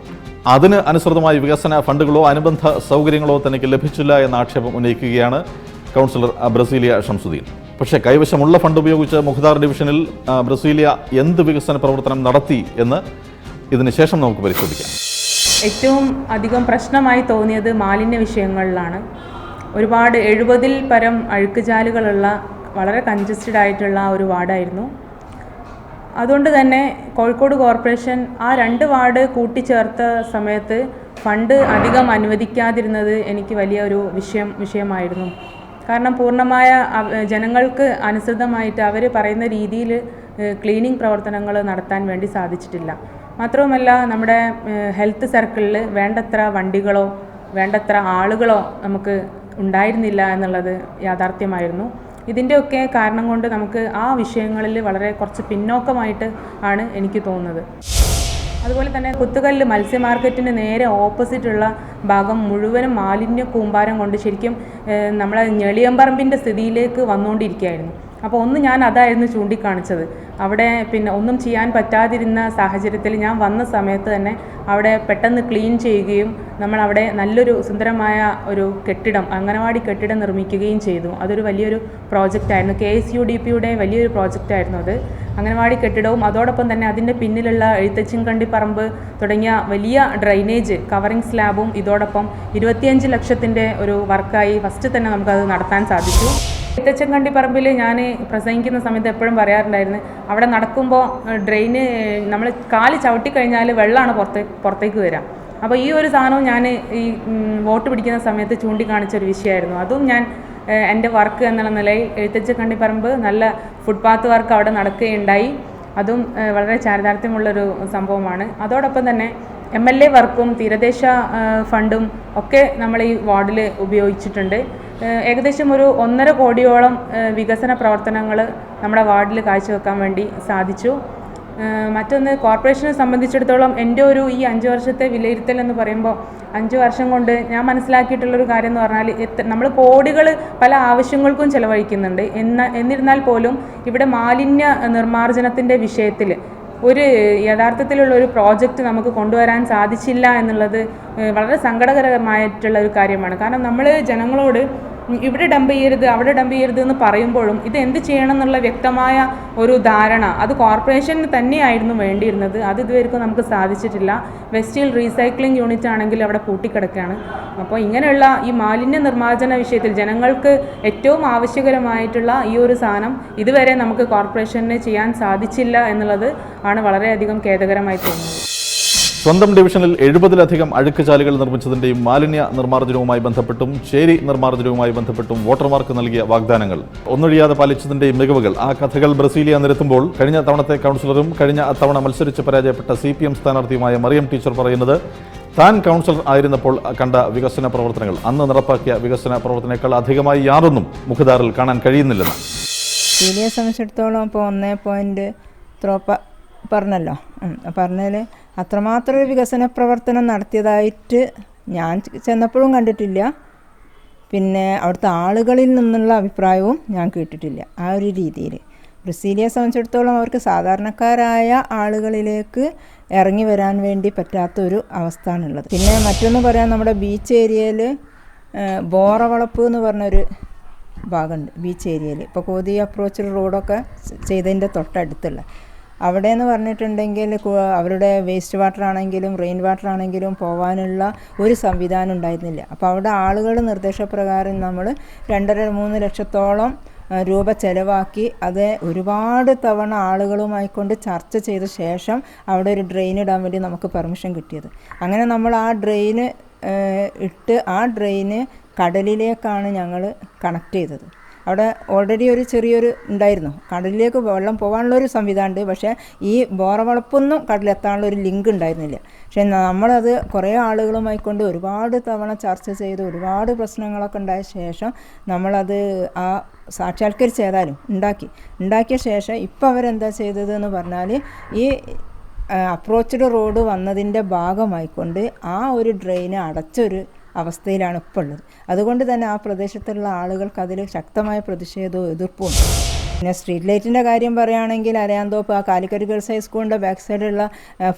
അതിന് അനുസൃതമായി വികസന ഫണ്ടുകളോ അനുബന്ധ സൗകര്യങ്ങളോ തനിക്ക് ലഭിച്ചില്ല എന്ന ആക്ഷേപം ഉന്നയിക്കുകയാണ് കൗൺസിലർ ബ്രസീലിയ ഷംസുദ്ദീൻ. പക്ഷേ കൈവശമുള്ള ഫണ്ട് ഉപയോഗിച്ച് മുഖദാർ ഡിവിഷനിൽ ബ്രസീലിയ എന്ത് വികസന പ്രവർത്തനം നടത്തി എന്ന് ഇതിന് ശേഷം നമുക്ക് പരിശോധിക്കാം. ഏറ്റവും അധികം പ്രശ്നമായി തോന്നിയത് മാലിന്യ വിഷയങ്ങളിലാണ്. ഒരുപാട് 70-ൽ പരം അഴുക്കുചാലുകളുള്ള വളരെ കൺജസ്റ്റഡ് ആയിട്ടുള്ള ഒരു വാർഡായിരുന്നു. അതുകൊണ്ട് തന്നെ കോഴിക്കോട് കോർപ്പറേഷൻ ആ 2 വാർഡ് കൂട്ടിച്ചേർത്ത സമയത്ത് ഫണ്ട് അധികം അനുവദിക്കാതിരുന്നത് എനിക്ക് വലിയ ഒരു വിഷയമായിരുന്നു. കാരണം പൂർണ്ണമായ ജനങ്ങൾക്ക് അനുസൃതമായിട്ട് അവർ പറയുന്ന രീതിയിൽ ക്ലീനിങ് പ്രവർത്തനങ്ങൾ നടത്താൻ വേണ്ടി സാധിച്ചിട്ടില്ല. മാത്രവുമല്ല നമ്മുടെ ഹെൽത്ത് സർക്കിളിൽ വേണ്ടത്ര വണ്ടികളോ വേണ്ടത്ര ആളുകളോ നമുക്ക് ഉണ്ടായിരുന്നില്ല എന്നുള്ളത് യാഥാർത്ഥ്യമായിരുന്നു. ഇതിൻ്റെയൊക്കെ കാരണം കൊണ്ട് നമുക്ക് ആ വിഷയങ്ങളിൽ വളരെ കുറച്ച് പിന്നോക്കമായിട്ട് ആണ് എനിക്ക് തോന്നുന്നത്. അതുപോലെ തന്നെ കുത്തുകല്ല് മത്സ്യ മാർക്കറ്റിന് നേരെ ഓപ്പോസിറ്റുള്ള ഭാഗം മുഴുവനും മാലിന്യ കൂമ്പാരം കൊണ്ട് ശരിക്കും നമ്മളെ ഞെളിയമ്പറമ്പിൻ്റെ സ്ഥിതിയിലേക്ക് വന്നുകൊണ്ടിരിക്കുകയായിരുന്നു. അപ്പോൾ ഞാൻ അതായിരുന്നു ചൂണ്ടിക്കാണിച്ചത്. അവിടെ ഒന്നും ചെയ്യാൻ പറ്റാതിരുന്ന സാഹചര്യത്തിൽ ഞാൻ വന്ന സമയത്ത് തന്നെ അവിടെ പെട്ടെന്ന് ക്ലീൻ ചെയ്യുകയും നമ്മളവിടെ നല്ലൊരു സുന്ദരമായ ഒരു കെട്ടിടം, അംഗനവാടി കെട്ടിടം നിർമ്മിക്കുകയും ചെയ്തു. അതൊരു വലിയൊരു പ്രോജക്റ്റായിരുന്നു. KSUDPയുടെ വലിയൊരു പ്രോജക്റ്റായിരുന്നു അത്. അംഗനവാടി കെട്ടിടവും അതോടൊപ്പം തന്നെ അതിൻ്റെ പിന്നിലുള്ള എഴുത്തച്ചിൻകണ്ടിപ്പറമ്പ് തുടങ്ങിയ വലിയ ഡ്രൈനേജ് കവറിംഗ് സ്ലാബും ഇതോടൊപ്പം 25 ലക്ഷത്തിൻ്റെ ഒരു വർക്കായി ഫസ്റ്റ് തന്നെ നമുക്കത് നടത്താൻ സാധിച്ചു. എഴുത്തച്ചൻകണ്ടിപ്പറമ്പിൽ ഞാൻ പ്രസംഗിക്കുന്ന സമയത്ത് എപ്പോഴും പറയാറുണ്ടായിരുന്നു, അവിടെ നടക്കുമ്പോൾ ഡ്രെയിന് നമ്മൾ കാല് ചവിട്ടിക്കഴിഞ്ഞാൽ വെള്ളമാണ് പുറത്തേക്ക് വരിക. അപ്പോൾ ഈ ഒരു സാധനവും ഞാൻ ഈ വോട്ട് പിടിക്കുന്ന സമയത്ത് ചൂണ്ടിക്കാണിച്ചൊരു വിഷയമായിരുന്നു. അതും ഞാൻ എൻ്റെ വർക്ക് എന്നുള്ള നിലയിൽ എഴുത്തച്ചൻകണ്ടിപ്പറമ്പ് നല്ല ഫുട്പാത്ത് വർക്ക് അവിടെ നടക്കുകയുണ്ടായി. അതും വളരെ ചാരിതാർത്ഥ്യമുള്ളൊരു സംഭവമാണ്. അതോടൊപ്പം തന്നെ MLA വർക്കും തീരദേശ ഫണ്ടും ഒക്കെ നമ്മൾ ഈ വാർഡിൽ ഉപയോഗിച്ചിട്ടുണ്ട്. ഏകദേശം ഒരു 1.5 കോടിയോളം വികസന പ്രവർത്തനങ്ങൾ നമ്മുടെ വാർഡിൽ കാഴ്ചവെക്കാൻ വേണ്ടി സാധിച്ചു. മറ്റൊന്ന്, കോർപ്പറേഷനെ സംബന്ധിച്ചിടത്തോളം എൻ്റെ ഈ 5 വർഷത്തെ വിലയിരുത്തൽ എന്ന് പറയുമ്പോൾ 5 വർഷം കൊണ്ട് ഞാൻ മനസ്സിലാക്കിയിട്ടുള്ളൊരു കാര്യം എന്ന് പറഞ്ഞാൽ നമ്മൾ കോടികൾ പല ആവശ്യങ്ങൾക്കും ചിലവഴിക്കുന്നുണ്ട്. എന്നിരുന്നാൽ പോലും ഇവിടെ മാലിന്യ നിർമ്മാർജ്ജനത്തിൻ്റെ വിഷയത്തിൽ ഒരു യഥാർത്ഥത്തിലുള്ള ഒരു പ്രോജക്റ്റ് നമുക്ക് കൊണ്ടുവരാൻ സാധിച്ചില്ല എന്നുള്ളത് വളരെ സങ്കടകരമായിട്ടുള്ള ഒരു കാര്യമാണ്. കാരണം നമ്മൾ ജനങ്ങളോട് ഇവിടെ ഡംപ് ചെയ്യരുത് അവിടെ ഡംപ് ചെയ്യരുത് എന്ന് പറയുമ്പോഴും ഇത് എന്ത് ചെയ്യണം എന്നുള്ള വ്യക്തമായ ഒരു ധാരണ അത് കോർപ്പറേഷന് തന്നെയായിരുന്നു വേണ്ടിയിരുന്നത്. അത് ഇതുവരെക്കും നമുക്ക് സാധിച്ചിട്ടില്ല. വെസ്റ്റിൽ റീസൈക്ലിംഗ് യൂണിറ്റ് ആണെങ്കിൽ അവിടെ പൂട്ടിക്കിടക്കുകയാണ്. അപ്പോൾ ഇങ്ങനെയുള്ള ഈ മാലിന്യ നിർമ്മാർജ്ജന വിഷയത്തിൽ ജനങ്ങൾക്ക് ഏറ്റവും ആവശ്യകരമായിട്ടുള്ള ഈ ഒരു സാധനം ഇതുവരെ നമുക്ക് കോർപ്പറേഷന് ചെയ്യാൻ സാധിച്ചില്ല എന്നുള്ളത് ആണ് വളരെയധികം ഖേദകരമായി തോന്നുന്നത്. സ്വന്തം ഡിവിഷനിൽ 70-ലധികം അഴുക്കുചാലുകൾ നിർമ്മിച്ചതിൻ്റെയും മാലിന്യ നിർമ്മാർജ്ജനവുമായി ബന്ധപ്പെട്ടും ചേരി നിർമ്മാർജ്ജനവുമായി ബന്ധപ്പെട്ടും വോട്ടർമാർക്ക് നൽകിയ വാഗ്ദാനങ്ങൾ ഒന്നൊഴിയാതെ പാലിച്ചതിൻ്റെയും മികവുകൾ, ആ കഥകൾ ബ്രസീലിയ നിരത്തുമ്പോൾ കഴിഞ്ഞ തവണത്തെ കൗൺസിലറും കഴിഞ്ഞ തവണ മത്സരിച്ച് പരാജയപ്പെട്ട CPM സ്ഥാനാർത്ഥിയുമായ മറിയം ടീച്ചർ പറയുന്നത് താൻ കൗൺസിലർ ആയിരുന്നപ്പോൾ കണ്ട വികസന പ്രവർത്തനങ്ങൾ, അന്ന് നടപ്പാക്കിയ വികസന പ്രവർത്തനങ്ങൾ അധികമായി യാതൊന്നും മുഖദാറിൽ കാണാൻ കഴിയുന്നില്ലെന്ന്. ബ്രസീലിയെ സംബന്ധിച്ചിടത്തോളം ഇപ്പോൾ 1.3 പറഞ്ഞല്ലോ, പറഞ്ഞതിൽ അത്രമാത്രം ഒരു വികസന പ്രവർത്തനം നടത്തിയതായിട്ട് ഞാൻ ചെന്നപ്പോഴും കണ്ടിട്ടില്ല. പിന്നെ അവിടുത്തെ ആളുകളിൽ നിന്നുള്ള അഭിപ്രായവും ഞാൻ കേട്ടിട്ടില്ല. ആ ഒരു രീതിയിൽ ബ്രസീലിയെ സംബന്ധിച്ചിടത്തോളം അവർക്ക് സാധാരണക്കാരായ ആളുകളിലേക്ക് ഇറങ്ങി വരാൻ വേണ്ടി പറ്റാത്തൊരു അവസ്ഥയാണുള്ളത്. പിന്നെ മറ്റൊന്ന് പറയാൻ, നമ്മുടെ ബീച്ച് ഏരിയയിൽ ബോറവളപ്പ് എന്ന് പറഞ്ഞൊരു ഭാഗമുണ്ട് ബീച്ച് ഏരിയയിൽ. ഇപ്പോൾ കോതി അപ്രോച്ച് റോഡൊക്കെ ചെയ്തതിൻ്റെ തൊട്ടടുത്തുള്ള അവിടെ എന്ന് പറഞ്ഞിട്ടുണ്ടെങ്കിൽ അവരുടെ വേസ്റ്റ് വാട്ടർ ആണെങ്കിലും റെയിൻ വാട്ടർ ആണെങ്കിലും പോകാനുള്ള ഒരു സംവിധാനം ഉണ്ടായിരുന്നില്ല. അപ്പോൾ അവിടെ ആളുകൾ നിർദ്ദേശപ്രകാരം നമ്മൾ 2.5-3 ലക്ഷത്തോളം രൂപ ചെലവാക്കി അത് ഒരുപാട് തവണ ആളുകളുമായിക്കൊണ്ട് ചർച്ച ചെയ്ത ശേഷം അവിടെ ഒരു ഡ്രെയിൻ ഇടാൻ വേണ്ടി നമുക്ക് പെർമിഷൻ കിട്ടിയത്. അങ്ങനെ നമ്മൾ ആ ഡ്രെയിന് ഇട്ട് ആ ഡ്രെയിന് കടലിലേക്കാണ് ഞങ്ങൾ കണക്ട് ചെയ്തത്. അവിടെ ഓൾറെഡി ഒരു ചെറിയൊരു ഉണ്ടായിരുന്നു, കടലിലേക്ക് വെള്ളം പോകാനുള്ളൊരു സംവിധാനമുണ്ട്. പക്ഷേ ഈ ബോറവളപ്പൊന്നും കടലെത്താനുള്ള ഒരു ലിങ്ക് ഉണ്ടായിരുന്നില്ല. പക്ഷേ നമ്മളത് കുറേ ആളുകളുമായിക്കൊണ്ട് ഒരുപാട് തവണ ചർച്ച ചെയ്ത് ഒരുപാട് പ്രശ്നങ്ങളൊക്കെ ഉണ്ടായ ശേഷം നമ്മളത് ആ സാക്ഷാത്കരിച്ച് ഏതായാലും ഉണ്ടാക്കിയ ശേഷം ഇപ്പോൾ അവരെന്താ ചെയ്തതെന്ന് പറഞ്ഞാൽ ഈ അപ്രോച്ച്ഡ് റോഡ് വന്നതിൻ്റെ ഭാഗമായിക്കൊണ്ട് ആ ഒരു ഡ്രെയിന് അടച്ചൊരു അവസ്ഥയിലാണ് ഇപ്പോൾ ഉള്ളത്. അതുകൊണ്ട് തന്നെ ആ പ്രദേശത്തുള്ള ആളുകൾക്ക് അതിൽ ശക്തമായ പ്രതിഷേധവും എതിർപ്പും. പിന്നെ സ്ട്രീറ്റ് ലൈറ്റിൻ്റെ കാര്യം പറയുകയാണെങ്കിൽ അരയാന്തോപ്പ് ആ കാലിക്കറ്റ് ഗേൾസ് ഹൈസ്കൂളിൻ്റെ ബാക്ക് സൈഡിലുള്ള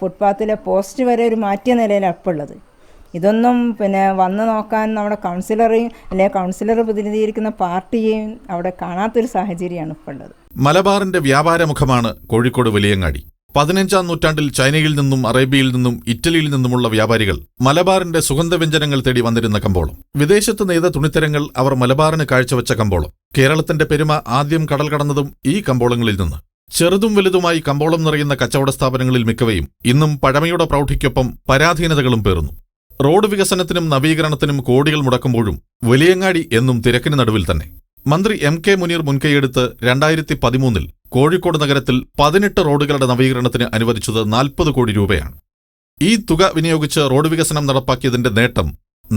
ഫുട്പാത്തിലെ പോസ്റ്റ് വരെ ഒരു മാറ്റിയ നിലയിലാണ് ഇപ്പോൾ ഉള്ളത്. ഇതൊന്നും പിന്നെ വന്ന് നോക്കാൻ നമ്മുടെ കൗൺസിലറെയും അല്ലെങ്കിൽ കൗൺസിലർ പ്രതിനിധീകരിക്കുന്ന പാർട്ടിയെയും അവിടെ കാണാത്തൊരു സാഹചര്യമാണ് ഇപ്പോൾ ഉള്ളത്. മലബാറിന്റെ വ്യാപാരമുഖമാണ് കോഴിക്കോട് വലിയങ്ങാടി. 15-ാം നൂറ്റാണ്ടിൽ ചൈനയിൽ നിന്നും അറേബ്യയിൽ നിന്നും ഇറ്റലിയിൽ നിന്നുമുള്ള വ്യാപാരികൾ മലബാറിന്റെ സുഗന്ധവ്യഞ്ജനങ്ങൾ തേടി വന്നിരുന്ന കമ്പോളം. വിദേശത്ത് നെയ്ത തുണിത്തരങ്ങൾ അവർ മലബാറിന് കാഴ്ചവെച്ച കമ്പോളം. കേരളത്തിന്റെ പെരുമ ആദ്യം കടൽ കടന്നതും ഈ കമ്പോളങ്ങളിൽ നിന്ന്. ചെറുതും വലുതുമായി കമ്പോളം നിറയുന്ന കച്ചവട സ്ഥാപനങ്ങളിൽ മിക്കവയും ഇന്നും പഴമയുടെ പ്രൗഢിക്കൊപ്പം പരാധീനതകളും പേറുന്നു. റോഡ് വികസനത്തിനും നവീകരണത്തിനും കോടികൾ മുടക്കുമ്പോഴും വലിയങ്ങാടി എന്നും തിരക്കിന് നടുവിൽ തന്നെ. മന്ത്രി MK മുനീർ മുൻകൈയെടുത്ത് 2013-ൽ കോഴിക്കോട് നഗരത്തിൽ 18 റോഡുകളുടെ നവീകരണത്തിന് അനുവദിച്ചത് 40 കോടി രൂപയാണ്. ഈ തുക വിനിയോഗിച്ച് റോഡ് വികസനം നടപ്പാക്കിയതിന്റെ നേട്ടം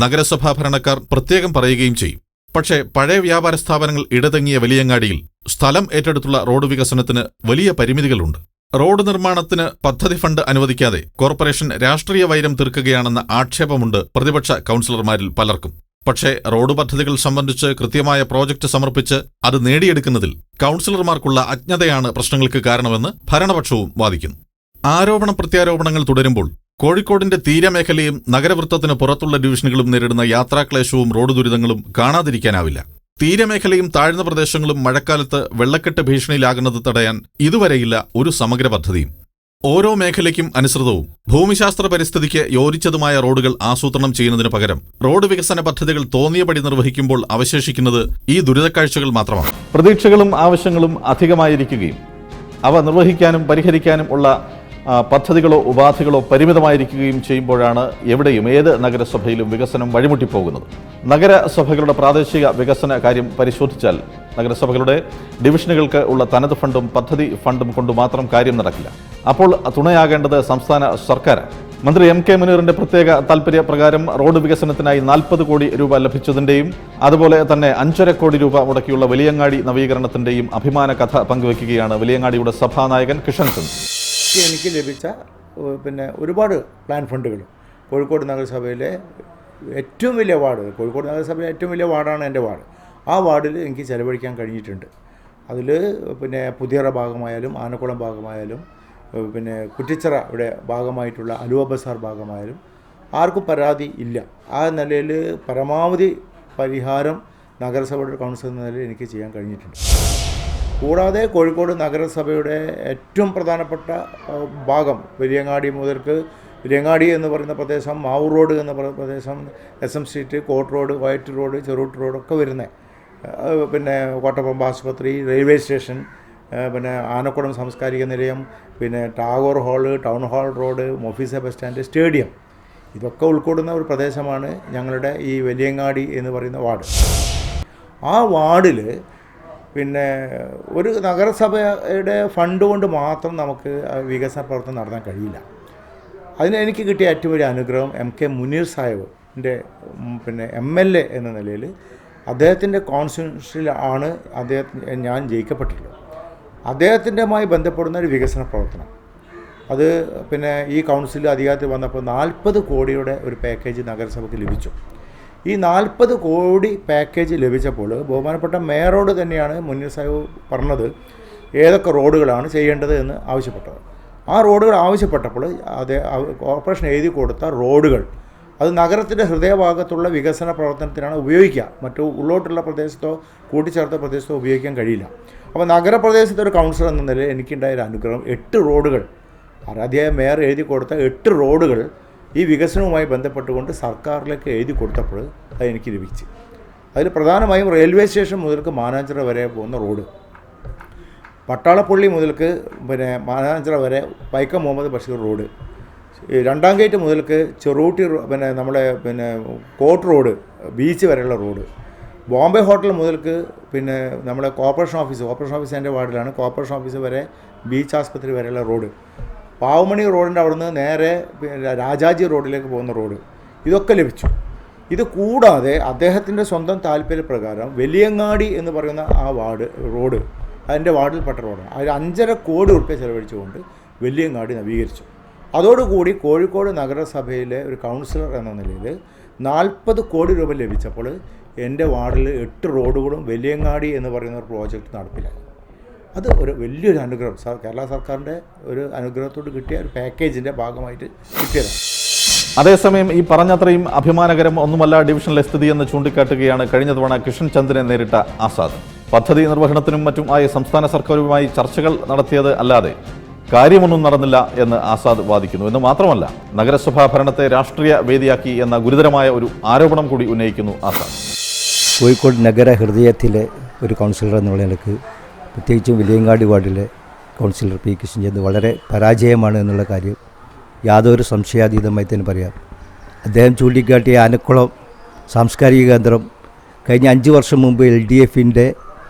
നഗരസഭാ ഭരണക്കാർ പ്രത്യേകം പറയുകയും ചെയ്യും. പക്ഷേ പഴയ വ്യാപാര സ്ഥാപനങ്ങൾ ഇടതങ്ങിയ വലിയങ്ങാടിയിൽ സ്ഥലം ഏറ്റെടുത്തുള്ള റോഡ് വികസനത്തിന് വലിയ പരിമിതികളുണ്ട്. റോഡ് നിർമ്മാണത്തിന് പദ്ധതി ഫണ്ട് അനുവദിക്കാതെ കോർപ്പറേഷൻ രാഷ്ട്രീയ വൈരം തീർക്കുകയാണെന്ന ആക്ഷേപമുണ്ട് പ്രതിപക്ഷ കൗൺസിലർമാരിൽ പലർക്കും. പക്ഷേ റോഡ് പദ്ധതികൾ സംബന്ധിച്ച് കൃത്യമായ പ്രോജക്റ്റ് സമർപ്പിച്ച് അത് നേടിയെടുക്കുന്നതിൽ കൗൺസിലർമാർക്കുള്ള അജ്ഞതയാണ് പ്രശ്നങ്ങൾക്ക് കാരണമെന്ന് ഭരണപക്ഷവും വാദിക്കുന്നു. ആരോപണ പ്രത്യാരോപണങ്ങൾ തുടരുമ്പോൾ കോഴിക്കോടിന്റെ തീരമേഖലയും നഗരവൃത്തത്തിന് പുറത്തുള്ള ഡിവിഷനുകളും നേരിടുന്ന യാത്രാക്ലേശവും റോഡ് ദുരിതങ്ങളും കാണാതിരിക്കാനാവില്ല. തീരമേഖലയും താഴ്ന്ന പ്രദേശങ്ങളും മഴക്കാലത്ത് വെള്ളക്കെട്ട് ഭീഷണിയിലാകുന്നത് തടയാൻ ഇതുവരെയില്ല ഒരു സമഗ്ര പദ്ധതിയും. ഓരോ മേഖലയ്ക്കും അനുസൃതവും ഭൂമിശാസ്ത്ര പരിസ്ഥിതിക്ക് യോജിച്ചതുമായ റോഡുകൾ ആസൂത്രണം ചെയ്യുന്നതിനു പകരം റോഡ് വികസന പദ്ധതികൾ തോന്നിയപടി നിർവഹിക്കുമ്പോൾ അവശേഷിക്കുന്നത് ഈ ദുരിതക്കാഴ്ചകൾ മാത്രമാണ്. പ്രതീക്ഷകളും ആവശ്യങ്ങളും അധികമായിരിക്കുകയും അവ നിർവഹിക്കാനും പരിഹരിക്കാനും ഉള്ള പദ്ധതികളോ ഉപാധികളോ പരിമിതമായിരിക്കുകയും ചെയ്യുമ്പോഴാണ് എവിടെയും ഏത് നഗരസഭയിലും വികസനം വഴിമുട്ടിപ്പോകുന്നത്. നഗരസഭകളുടെ പ്രാദേശിക വികസന കാര്യം പരിശോധിച്ചാൽ നഗരസഭകളുടെ ഡിവിഷനുകൾക്ക് ഉള്ള തനത് ഫണ്ടും പദ്ധതി ഫണ്ടും കൊണ്ട് മാത്രം കാര്യം നടക്കില്ല. അപ്പോൾ തുണയാകേണ്ടത് സംസ്ഥാന സർക്കാരാണ്. മന്ത്രി MK മുനീറിന്റെ പ്രത്യേക താൽപര്യപ്രകാരം റോഡ് വികസനത്തിനായി 40 കോടി രൂപ ലഭിച്ചതിന്റെയും അതുപോലെ തന്നെ 5.5 കോടി രൂപ മുടക്കിയുള്ള വലിയങ്ങാടി നവീകരണത്തിന്റെയും അഭിമാന കഥ പങ്കുവയ്ക്കുകയാണ് വലിയങ്ങാടിയുടെ സഭാനായകൻ കിഷൻ സിംഗ്. എനിക്ക് ലഭിച്ച ഒരുപാട് പ്ലാൻ ഫണ്ടുകൾ കോഴിക്കോട് നഗരസഭയിലെ ഏറ്റവും വലിയ വാർഡ്, കോഴിക്കോട് നഗരസഭയിലെ ഏറ്റവും വലിയ വാർഡാണ് എൻ്റെ വാർഡ്. ആ വാർഡിൽ എനിക്ക് ചെലവഴിക്കാൻ കഴിഞ്ഞിട്ടുണ്ട്. അതിൽ പുതിയറ ഭാഗമായാലും ആനക്കുളം ഭാഗമായാലും കുറ്റിച്ചിറ ഇവിടെ ഭാഗമായിട്ടുള്ള അലുവ ബസാർ ഭാഗമായാലും ആർക്കും പരാതി ഇല്ല. ആ നിലയിൽ പരമാവധി പരിഹാരം നഗരസഭയുടെ കൗൺസിൽ എന്ന നിലയിൽ എനിക്ക് ചെയ്യാൻ കഴിഞ്ഞിട്ടുണ്ട്. കൂടാതെ കോഴിക്കോട് നഗരസഭയുടെ ഏറ്റവും പ്രധാനപ്പെട്ട ഭാഗം വലിയങ്ങാടി മുതൽക്ക് വലിയങ്ങാടി എന്ന് പറയുന്ന പ്രദേശം, മാവൂർ റോഡ് എന്ന് പറയുന്ന പ്രദേശം, SM street, court road, white road, ചെറുട്ട് റോഡൊക്കെ വരുന്നത്, കോട്ടപ്പറമ്പ് ആശുപത്രി, റെയിൽവേ സ്റ്റേഷൻ, ആനക്കുളം സാംസ്കാരിക നിലയം, Tagore hall, town hall road, മൊഫീസ ബസ് സ്റ്റാൻഡ്, സ്റ്റേഡിയം, ഇതൊക്കെ ഉൾക്കൊള്ളുന്ന ഒരു പ്രദേശമാണ് ഞങ്ങളുടെ ഈ വലിയങ്ങാടി എന്ന് പറയുന്ന വാർഡ്. ആ വാർഡിൽ ഒരു നഗരസഭയുടെ ഫണ്ട് കൊണ്ട് മാത്രം നമുക്ക് വികസന പ്രവർത്തനം നടത്താൻ കഴിയില്ല. അതിന് എനിക്ക് കിട്ടിയ ഏറ്റവും വലിയ അനുഗ്രഹം MK മുനീർ സാഹിബിൻ്റെ MLA എന്ന നിലയിൽ അദ്ദേഹത്തിൻ്റെ കോൺസ്റ്റിറ്റ്യൂൻസിയിലാണ് ഞാൻ ജയിക്കപ്പെട്ടിട്ടുള്ളത്. അദ്ദേഹത്തിൻ്റെമായി ബന്ധപ്പെടുന്ന ഒരു വികസന പ്രവർത്തനം അത് ഈ കൗൺസിൽ അധികാരത്തിൽ വന്നപ്പോൾ 40 കോടിയുടെ ഒരു പാക്കേജ് നഗരസഭയ്ക്ക് ലഭിച്ചു. ഈ 40 കോടി പാക്കേജ് ലഭിച്ചപ്പോൾ ബഹുമാനപ്പെട്ട മേയറോട് തന്നെയാണ് മുനീർ സാഹിബ് പറഞ്ഞത് ഏതൊക്കെ റോഡുകളാണ് ചെയ്യേണ്ടത് എന്ന് ആവശ്യപ്പെട്ടത്. ആ റോഡുകൾ ആവശ്യപ്പെട്ടപ്പോൾ കോർപ്പറേഷൻ എഴുതി കൊടുത്ത റോഡുകൾ അത് നഗരത്തിൻ്റെ ഹൃദയഭാഗത്തുള്ള വികസന പ്രവർത്തനത്തിനാണ് ഉപയോഗിക്കുക. മറ്റു ഉള്ളോട്ടുള്ള പ്രദേശത്തോ കൂട്ടിച്ചേർത്ത പ്രദേശത്തോ ഉപയോഗിക്കാൻ കഴിയില്ല. അപ്പോൾ നഗരപ്രദേശത്തെ ഒരു കൗൺസിലർ എന്ന നിലയിൽ എനിക്കുണ്ടായ ഒരു അനുഗ്രഹം 8 റോഡുകൾ ആദ്യമായ മേയർ എഴുതി കൊടുത്ത 8 റോഡുകൾ ഈ വികസനവുമായി ബന്ധപ്പെട്ടുകൊണ്ട് സർക്കാരിലേക്ക് എഴുതി കൊടുത്തപ്പോൾ അത് എനിക്ക് ലഭിച്ചു. അതിൽ പ്രധാനമായും റെയിൽവേ സ്റ്റേഷൻ മുതൽക്ക് മാനാഞ്ചിറ വരെ പോകുന്ന റോഡ്, പട്ടാളപ്പള്ളി മുതൽക്ക് മാനാഞ്ചിറ വരെ വൈക്കം മുഹമ്മദ് ബഷീർ റോഡ്, 2ാം ഗേറ്റ് മുതൽക്ക് ചെറൂട്ടി നമ്മുടെ കോട്ട് റോഡ് ബീച്ച് വരെയുള്ള റോഡ്, ബോംബെ ഹോട്ടൽ മുതൽക്ക് പിന്നെ നമ്മുടെ കോർപ്പറേഷൻ ഓഫീസ് എൻ്റെ വാർഡിലാണ്, കോർപ്പറേഷൻ ഓഫീസ് വരെ ബീച്ച് ആസ്പത്രി വരെയുള്ള റോഡ്, പാവമണി റോഡിൻ്റെ അവിടുന്ന് നേരെ രാജാജി റോഡിലേക്ക് പോകുന്ന റോഡ്, ഇതൊക്കെ ലഭിച്ചു. ഇത് കൂടാതെ അദ്ദേഹത്തിൻ്റെ സ്വന്തം താല്പര്യപ്രകാരം വലിയങ്ങാടി എന്ന് പറയുന്ന ആ റോഡ് അതിൻ്റെ വാർഡിൽപ്പെട്ട റോഡാണ്. അതിൽ 5.5 കോടി റുപ്യ ചെലവഴിച്ചുകൊണ്ട് വലിയങ്ങാടി നവീകരിച്ചു. അതോടുകൂടി കോഴിക്കോട് നഗരസഭയിലെ ഒരു കൗൺസിലർ എന്ന നിലയിൽ 40 കോടി രൂപ ലഭിച്ചപ്പോൾ എൻ്റെ വാർഡിൽ 8 റോഡുകളും വലിയങ്ങാടി എന്ന് പറയുന്ന ഒരു പ്രോജക്റ്റ് നടപ്പിലായി. അത് ഒരു വലിയൊരു അനുഗ്രഹം, കേരള സർക്കാരിൻ്റെ ഒരു അനുഗ്രഹത്തോട് കിട്ടിയ ഒരു പാക്കേജിൻ്റെ ഭാഗമായിട്ട് കിട്ടിയതാണ്. അതേസമയം ഈ പറഞ്ഞത്രയും അഭിമാനകരം ഒന്നുമല്ല ഡിവിഷനിലെ സ്ഥിതി എന്ന് ചൂണ്ടിക്കാട്ടുകയാണ് കഴിഞ്ഞ തവണ കിഷൻ ചന്ദിനെ നേരിട്ട ആസാദ്. പദ്ധതി നിർവഹണത്തിനും മറ്റും ആയി സംസ്ഥാന സർക്കാരുമായി ചർച്ചകൾ നടത്തിയത് അല്ലാതെ കാര്യമൊന്നും നടന്നില്ല എന്ന് ആസാദ് വാദിക്കുന്നു. എന്ന് മാത്രമല്ല, നഗരസഭാ ഭരണത്തെ രാഷ്ട്രീയ വേദിയാക്കി എന്ന ഗുരുതരമായ ഒരു ആരോപണം കൂടി ഉന്നയിക്കുന്നു ആസാദ്. കോഴിക്കോട് നഗര ഹൃദയത്തിലെ ഒരു കൗൺസിലർ എന്നുള്ള നിലക്ക്, പ്രത്യേകിച്ചും വലിയങ്ങാടി വാർഡിലെ കൗൺസിലർ പി കിഷൻ ചന്ദ് വളരെ പരാജയമാണ് എന്നുള്ള കാര്യം യാതൊരു സംശയാതീതമായി തന്നെ പറയാം. അദ്ദേഹം ചൂണ്ടിക്കാട്ടിയ ആനക്കുളം സാംസ്കാരിക കേന്ദ്രം കഴിഞ്ഞ 5 വർഷം മുമ്പ് LDFൻ്റെ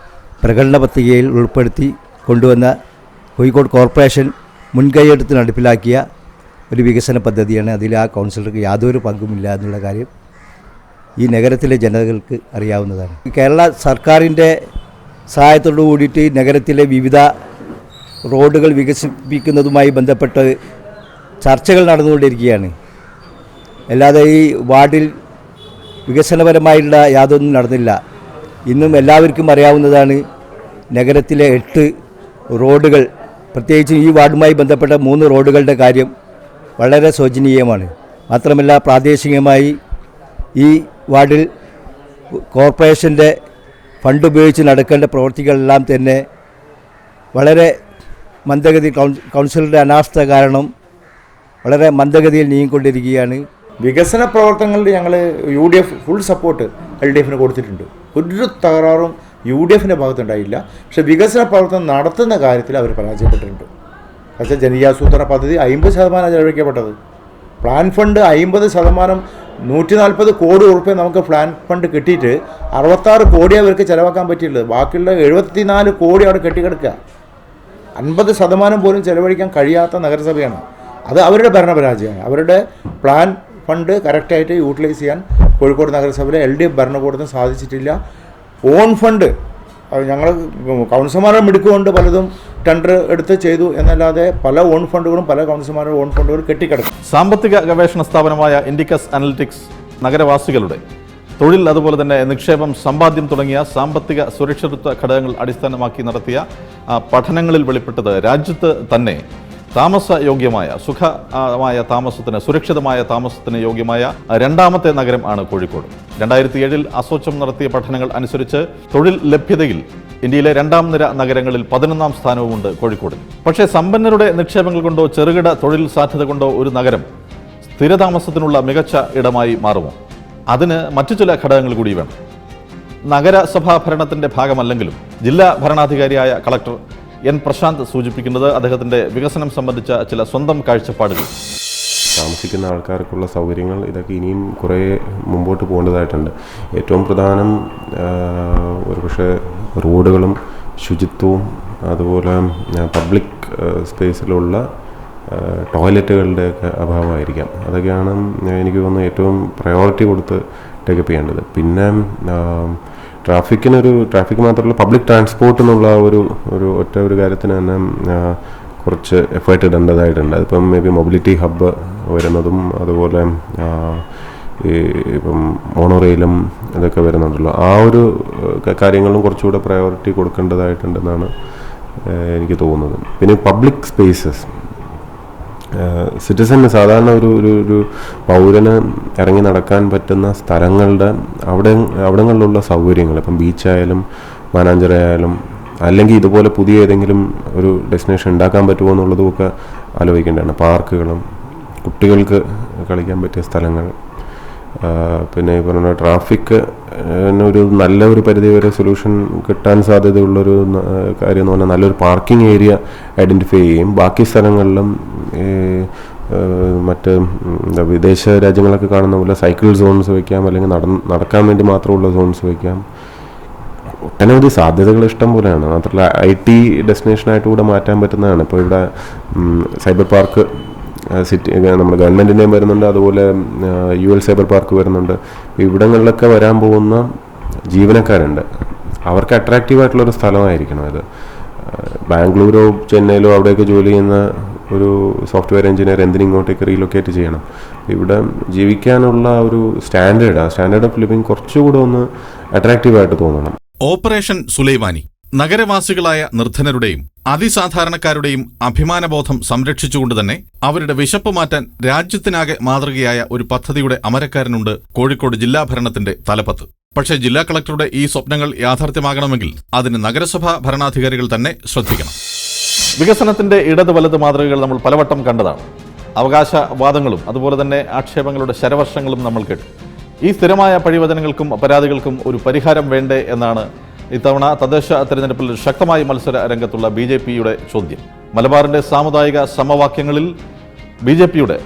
പ്രകടന പത്രികയിൽ ഉൾപ്പെടുത്തി കൊണ്ടുവന്ന കോഴിക്കോട് കോർപ്പറേഷൻ മുൻകൈയെടുത്ത് നടപ്പിലാക്കിയ ഒരു വികസന പദ്ധതിയാണ്. അതിൽ ആ കൗൺസിലർക്ക് യാതൊരു പങ്കുമില്ല എന്നുള്ള കാര്യം ഈ നഗരത്തിലെ ജനതകൾക്ക് അറിയാവുന്നതാണ്. കേരള സർക്കാരിൻ്റെ സഹായത്തോടു കൂടിയിട്ട് നഗരത്തിലെ വിവിധ റോഡുകൾ വികസിപ്പിക്കുന്നതുമായി ബന്ധപ്പെട്ട് ചർച്ചകൾ നടന്നുകൊണ്ടിരിക്കുകയാണ്. അല്ലാതെ ഈ വാർഡിൽ വികസനപരമായിട്ടുള്ള യാതൊന്നും നടന്നില്ല. ഇന്നും എല്ലാവർക്കും അറിയാവുന്നതാണ് നഗരത്തിലെ 8 റോഡുകൾ, പ്രത്യേകിച്ചും ഈ വാർഡുമായി ബന്ധപ്പെട്ട 3 റോഡുകളുടെ കാര്യം വളരെ ശോചനീയമാണ്. മാത്രമല്ല, പ്രാദേശികമായി ഈ വാർഡിൽ കോർപ്പറേഷൻ്റെ ഫണ്ട് ഉപയോഗിച്ച് നടക്കേണ്ട പ്രവൃത്തികളെല്ലാം തന്നെ വളരെ മന്ദഗതി, കൗൺസിലറുടെ അനാസ്ഥ കാരണം വളരെ മന്ദഗതിയിൽ നീങ്ങിക്കൊണ്ടിരിക്കുകയാണ്. വികസന പ്രവർത്തനങ്ങളിൽ ഞങ്ങൾ UDF ഫുൾ സപ്പോർട്ട് LDFന് കൊടുത്തിട്ടുണ്ട്. ഒരു തകരാറും UDFൻ്റെ ഭാഗത്തുണ്ടായില്ല. പക്ഷേ വികസന പ്രവർത്തനം നടത്തുന്ന കാര്യത്തിൽ അവർ പരാജയപ്പെട്ടിട്ടുണ്ട്. പക്ഷേ ജനകീയാസൂത്രണ പദ്ധതി 50% ചെലവഴിക്കപ്പെട്ടത്. പ്ലാൻ ഫണ്ട് 50%, 140 കോടി റുപ്യ നമുക്ക് പ്ലാൻ ഫണ്ട് കിട്ടിയിട്ട് 66 കോടി അവർക്ക് ചിലവാക്കാൻ പറ്റിയുള്ളത്. ബാക്കിയുള്ള 74 കോടി അവിടെ കെട്ടിക്കിടക്കുക. 50% പോലും ചിലവഴിക്കാൻ കഴിയാത്ത നഗരസഭയാണ്. അത് അവരുടെ ഭരണപരാജയമാണ്. അവരുടെ പ്ലാൻ ഫണ്ട് കറക്റ്റായിട്ട് യൂട്ടിലൈസ് ചെയ്യാൻ കോഴിക്കോട് നഗരസഭയിലെ LDF ഭരണകൂടത്തിന് സാധിച്ചിട്ടില്ല. ഓൺ ഫണ്ട് ഞങ്ങൾ കൗൺസിലർമാരുടെ മിടുക്കുകൊണ്ട് പലതും ടെൻഡർ എടുത്ത് ചെയ്തു എന്നല്ലാതെ പല ഓൺ ഫണ്ടുകളും പല കൗൺസിലർമാരുടെ ഓൺ ഫണ്ടുകൾ കെട്ടിക്കിടക്കും. സാമ്പത്തിക ഗവേഷണ സ്ഥാപനമായ ഇൻഡിക്കസ് അനലിറ്റിക്സ് നഗരവാസികളുടെ തൊഴിൽ, അതുപോലെ തന്നെ നിക്ഷേപം, സമ്പാദ്യം തുടങ്ങിയ സാമ്പത്തിക സുരക്ഷിതത്വ ഘടകങ്ങൾ അടിസ്ഥാനമാക്കി നടത്തിയ പഠനങ്ങളിൽ വെളിപ്പെട്ടത് രാജ്യത്ത് തന്നെ താമസയോഗ്യമായ, സുഖമായ താമസത്തിന്, സുരക്ഷിതമായ താമസത്തിന് യോഗ്യമായ 2ാമത്തെ നഗരം ആണ് കോഴിക്കോട്. 2007 അസോച്ചം നടത്തിയ പഠനങ്ങൾ അനുസരിച്ച് തൊഴിൽ ലഭ്യതയിൽ ഇന്ത്യയിലെ 2ാം നിര നഗരങ്ങളിൽ 11ാം സ്ഥാനവുമുണ്ട് കോഴിക്കോട്. പക്ഷേ സമ്പന്നരുടെ നിക്ഷേപങ്ങൾ കൊണ്ടോ ചെറുകിട തൊഴിൽ സാധ്യത കൊണ്ടോ ഒരു നഗരം സ്ഥിരതാമസത്തിനുള്ള മികച്ച ഇടമായി മാറുമോ? അതിന് മറ്റു ചില ഘടകങ്ങൾ കൂടി വേണം. നഗരസഭാ ഭരണത്തിൻ്റെ ഭാഗമല്ലെങ്കിലും ജില്ലാ ഭരണാധികാരിയായ കളക്ടർ N. പ്രശാന്ത് സൂചിപ്പിക്കുന്നത് അദ്ദേഹത്തിൻ്റെ വികസനം സംബന്ധിച്ച ചില സ്വന്തം കാഴ്ചപ്പാടുകൾ. താമസിക്കുന്ന ആൾക്കാർക്കുള്ള സൗകര്യങ്ങൾ ഇതൊക്കെ ഇനിയും കുറേ മുമ്പോട്ട് പോകേണ്ടതായിട്ടുണ്ട്. ഏറ്റവും പ്രധാനം ഒരുപക്ഷെ റോഡുകളും ശുചിത്വവും അതുപോലെ പബ്ലിക് സ്പേസിലുള്ള ടോയ്ലറ്റുകളുടെയൊക്കെ അഭാവമായിരിക്കാം. അതൊക്കെയാണ് എനിക്ക് തോന്നുന്നത് ഏറ്റവും പ്രയോറിറ്റി കൊടുത്ത് ടേക്കപ്പ് ചെയ്യേണ്ടത്. പിന്നെ ട്രാഫിക് മാത്രമല്ല, പബ്ലിക് ട്രാൻസ്പോർട്ട് എന്നുള്ള ഒരു കാര്യത്തിന് തന്നെ കുറച്ച് എഫേർട്ട് ഇടേണ്ടതായിട്ടുണ്ട്. അതിപ്പം മേ ബി മൊബിലിറ്റി ഹബ്ബ് വരുന്നതും അതുപോലെ ഇപ്പം മോണോറെയിലും ഇതൊക്കെ വരുന്നുണ്ടല്ലോ, ആ ഒരു കാര്യങ്ങളും കുറച്ചുകൂടെ പ്രയോറിറ്റി കൊടുക്കേണ്ടതായിട്ടുണ്ടെന്നാണ് എനിക്ക് തോന്നുന്നത്. പിന്നെ പബ്ലിക് സ്പേസസ്, സിറ്റിസന് സാധാരണ ഒരു പൗരന് ഇറങ്ങി നടക്കാൻ പറ്റുന്ന സ്ഥലങ്ങളുടെ അവിടങ്ങളിലുള്ള സൗകര്യങ്ങൾ, ഇപ്പം ബീച്ചായാലും മാനാഞ്ചിറയായാലും അല്ലെങ്കിൽ ഇതുപോലെ പുതിയ ഏതെങ്കിലും ഒരു ഡെസ്റ്റിനേഷൻ ഉണ്ടാക്കാൻ പറ്റുമോ എന്നുള്ളതുമൊക്കെ ആലോചിക്കേണ്ടതാണ്. പാർക്കുകളും കുട്ടികൾക്ക് കളിക്കാൻ പറ്റിയ സ്ഥലങ്ങൾ, പിന്നെ ഈ പറഞ്ഞ ട്രാഫിക് ഒരു നല്ല ഒരു പരിധി വരെ സൊല്യൂഷൻ കിട്ടാൻ സാധ്യതയുള്ളൊരു കാര്യം എന്ന് പറഞ്ഞാൽ നല്ലൊരു പാർക്കിംഗ് ഏരിയ ഐഡൻറ്റിഫൈ ചെയ്യും. ബാക്കി സ്ഥലങ്ങളിലും മറ്റ് വിദേശ രാജ്യങ്ങളൊക്കെ കാണുന്ന പോലെ സൈക്കിൾ സോൺസ് വയ്ക്കാം, അല്ലെങ്കിൽ നടക്കാൻ വേണ്ടി മാത്രമുള്ള സോൺസ് വയ്ക്കാം. ഒട്ടനവധി സാധ്യതകൾ ഇഷ്ടം പോലെയാണ്. മാത്രമല്ല IT ഡെസ്റ്റിനേഷനായിട്ട് കൂടെ മാറ്റാൻ പറ്റുന്നതാണ്. ഇപ്പോൾ ഇവിടെ സൈബർ പാർക്ക് സിറ്റി നമ്മുടെ ഗവൺമെൻറ്റിൻ്റെയും വരുന്നുണ്ട്, അതുപോലെ UL സൈബർ പാർക്ക് വരുന്നുണ്ട്. ഇവിടങ്ങളിലൊക്കെ വരാൻ പോകുന്ന ജീവനക്കാരുണ്ട്, അവർക്ക് അട്രാക്റ്റീവായിട്ടുള്ളൊരു സ്ഥലമായിരിക്കണം ഇത്. ബാംഗ്ലൂരോ ചെന്നൈയിലോ അവിടെയൊക്കെ ജോലി ചെയ്യുന്ന ഒരു സോഫ്റ്റ്വെയർ എഞ്ചിനീയർ എന്തിനും ഇങ്ങോട്ടേക്ക് റീലൊക്കേറ്റ് ചെയ്യണം. ഇവിടെ ജീവിക്കാനുള്ള ഒരു സ്റ്റാൻഡേർഡ് ഓഫ് ലിവിങ് കുറച്ചുകൂടെ ഒന്ന് അട്രാക്റ്റീവായിട്ട് തോന്നണം. ഓപ്പറേഷൻ സുലൈമാനി നഗരവാസികളായ നിർധനരുടെയും അതിസാധാരണക്കാരുടെയും അഭിമാനബോധം സംരക്ഷിച്ചുകൊണ്ട് തന്നെ അവരുടെ വിശപ്പ് മാറ്റാൻ രാജ്യത്തിനാകെ മാതൃകയായ ഒരു പദ്ധതിയുടെ അമരക്കാരനുണ്ട് കോഴിക്കോട് ജില്ലാ ഭരണത്തിന്റെ തലപ്പത്ത്. പക്ഷേ ജില്ലാ കളക്ടറുടെ ഈ സ്വപ്നങ്ങൾ യാഥാർത്ഥ്യമാകണമെങ്കിൽ അതിന് നഗരസഭാ ഭരണാധികാരികൾ തന്നെ ശ്രദ്ധിക്കണം. വികസനത്തിന്റെ ഇടത് വലത് മാതൃകകൾ നമ്മൾ പലവട്ടം കണ്ടതാണ്. അവകാശവാദങ്ങളും അതുപോലെ തന്നെ ആക്ഷേപങ്ങളുടെ ശരവർഷങ്ങളും നമ്മൾ കേട്ടു. ഈ സ്ഥിരമായ പഴിവചനങ്ങൾക്കും പരാതികൾക്കും ഒരു പരിഹാരം വേണ്ടേ എന്നാണ് ഇത്തവണ തദ്ദേശ തെരഞ്ഞെടുപ്പിൽ ശക്തമായി മത്സര രംഗത്തുള്ള BJPയുടെ ചോദ്യം. മലബാറിന്റെ സാമുദായിക സമവാക്യങ്ങളിൽ BJPയുടെ